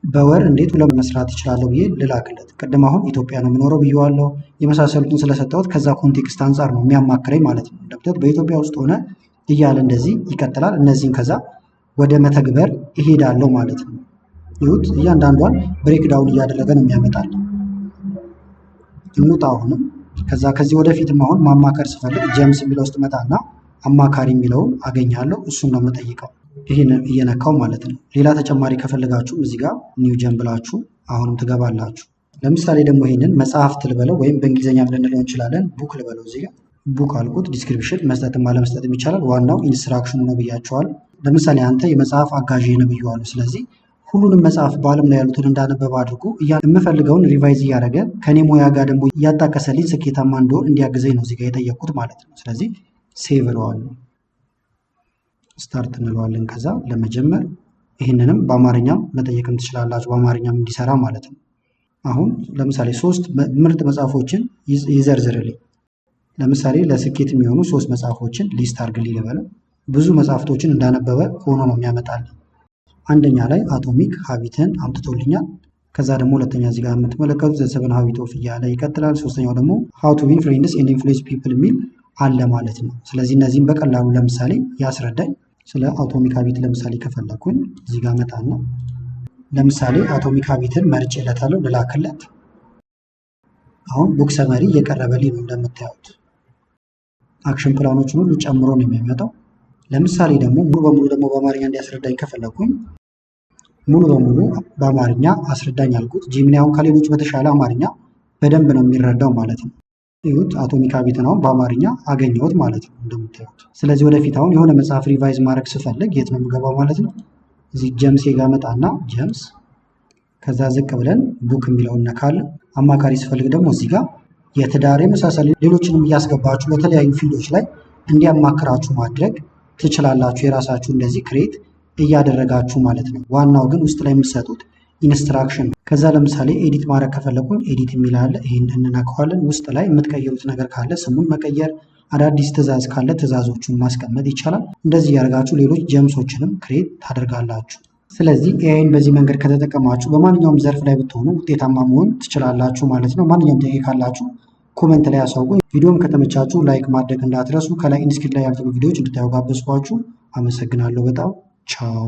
S1: በወር እንዴት ብሎ መስራት ይችላለሁ ብዬ ልላክለት። ቅድም አሁን ኢትዮጵያ ነው የምኖረው ብዬዋለሁ። የመሳሰሉትን ስለሰጠሁት ከዛ ኮንቴክስት አንጻር ነው የሚያማክረኝ ማለት ነው። እንደምታዩት በኢትዮጵያ ውስጥ ሆነ እያለ እንደዚህ ይቀጥላል። እነዚህን ከዛ ወደ መተግበር ይሄዳለሁ ማለት ነው። ይሁት እያንዳንዷን ብሬክዳውን እያደረገ ነው የሚያመጣል። እንውጣ አሁንም። ከዛ ከዚህ ወደፊትም አሁን ማማከር ስፈልግ ጀምስ የሚለው ውስጥ መጣና አማካሪ የሚለውን አገኛለሁ። እሱን ነው የምጠይቀው። ይህን እየነካው ማለት ነው። ሌላ ተጨማሪ ከፈለጋችሁም እዚህ ጋር ኒው ጀን ብላችሁ አሁንም ትገባላችሁ። ለምሳሌ ደግሞ ይህንን መጽሐፍት ልበለው ወይም በእንግሊዝኛም ልንለው እንችላለን። ቡክ ልበለው። እዚህ ጋር ቡክ አልኩት። ዲስክሪፕሽን መስጠትም አለመስጠትም ይቻላል። ዋናው ኢንስትራክሽኑ ነው ብያቸዋል። ለምሳሌ አንተ የመጽሐፍ አጋዥ ነው ብየዋለሁ። ስለዚህ ሁሉንም መጽሐፍ በዓለም ላይ ያሉትን እንዳነበበ አድርጎ የምፈልገውን ሪቫይዝ እያደረገ ከኔ ሙያ ጋር ደግሞ እያጣቀሰልኝ ስኬታማ እንደሆን እንዲያግዘኝ ነው እዚህ ጋር የጠየቅኩት ማለት ነው። ስለዚህ ሴቭ እለዋለሁ። ስታርት እንለዋለን። ከዛ ለመጀመር ይህንንም በአማርኛም መጠየቅም ትችላላችሁ፣ በአማርኛም እንዲሰራ ማለት ነው። አሁን ለምሳሌ 3 ምርጥ መጽሐፎችን ይዘርዝርልኝ። ለምሳሌ ለስኬት የሚሆኑ 3 መጽሐፎችን ሊስት አድርግልኝ ልበለው። ብዙ መጽሐፍቶችን እንዳነበበ ሆኖ ነው የሚያመጣልኝ። አንደኛ ላይ አቶሚክ ሀቢትን አምጥቶልኛል። ከዛ ደግሞ ሁለተኛ እዚህ ጋር የምትመለከቱት ዘ ሰቨን ሀቢት ኦፍ እያለ ይቀጥላል። ሶስተኛው ደግሞ ሃው ቱ ዊን ፍሬንድስ ኤንድ ኢንፍሉዌንስ ፒፕል የሚል አለ ማለት ነው። ስለዚህ እነዚህም በቀላሉ ለምሳሌ ያስረዳኝ። ስለ አቶሚክ ሀቢት ለምሳሌ ከፈለኩኝ እዚህ ጋር መጣና ለምሳሌ አቶሚክ ሀቢትን መርጬለታለሁ ልላክለት። አሁን ቡክ ሰመሪ እየቀረበልኝ ነው እንደምታዩት። አክሽን ፕላኖችን ሁሉ ጨምሮ ነው የሚመጣው። ለምሳሌ ደግሞ ሙሉ በሙሉ ደግሞ በአማርኛ እንዲያስረዳኝ ከፈለኩኝ ሙሉ በሙሉ በአማርኛ አስረዳኝ አልኩት። ጂሚኒ አሁን ከሌሎች በተሻለ አማርኛ በደንብ ነው የሚረዳው ማለት ነው። ይሁት አቶሚክ ሀቢትን አሁን በአማርኛ አገኘሁት ማለት ነው እንደምታዩት። ስለዚህ ወደፊት አሁን የሆነ መጽሐፍ ሪቫይዝ ማድረግ ስፈልግ የት ነው የምገባው ማለት ነው? እዚህ ጀምስ ጋር መጣና ጀምስ፣ ከዛ ዝቅ ብለን ቡክ የሚለውን ነካለን። አማካሪ ስፈልግ ደግሞ እዚህ ጋር የትዳር የመሳሰሉ ሌሎችንም እያስገባችሁ በተለያዩ ፊልዶች ላይ እንዲያማክራችሁ ማድረግ ትችላላችሁ። የራሳችሁ እንደዚህ ክሬት እያደረጋችሁ ማለት ነው። ዋናው ግን ውስጥ ላይ የምትሰጡት ኢንስትራክሽን። ከዛ ለምሳሌ ኤዲት ማድረግ ከፈለኩኝ ኤዲት የሚል አለ። ይህን እንነካዋለን። ውስጥ ላይ የምትቀይሩት ነገር ካለ ስሙን መቀየር፣ አዳዲስ ትዕዛዝ ካለ ትዕዛዞቹን ማስቀመጥ ይቻላል። እንደዚህ ያደርጋችሁ ሌሎች ጀምሶችንም ክሬት ታደርጋላችሁ። ስለዚህ ኤአይን በዚህ መንገድ ከተጠቀማችሁ በማንኛውም ዘርፍ ላይ ብትሆኑ ውጤታማ መሆን ትችላላችሁ ማለት ነው። ማንኛውም ጥያቄ ካላችሁ ኮመንት ላይ ያሳውቁ። ቪዲዮም ከተመቻችሁ ላይክ ማድረግ እንዳትረሱ። ከላይ ኢንስክሪፕት ላይ ያሉት ቪዲዮዎች እንድታዩ ጋበዝኳችሁ። አመሰግናለሁ በጣም ቻው።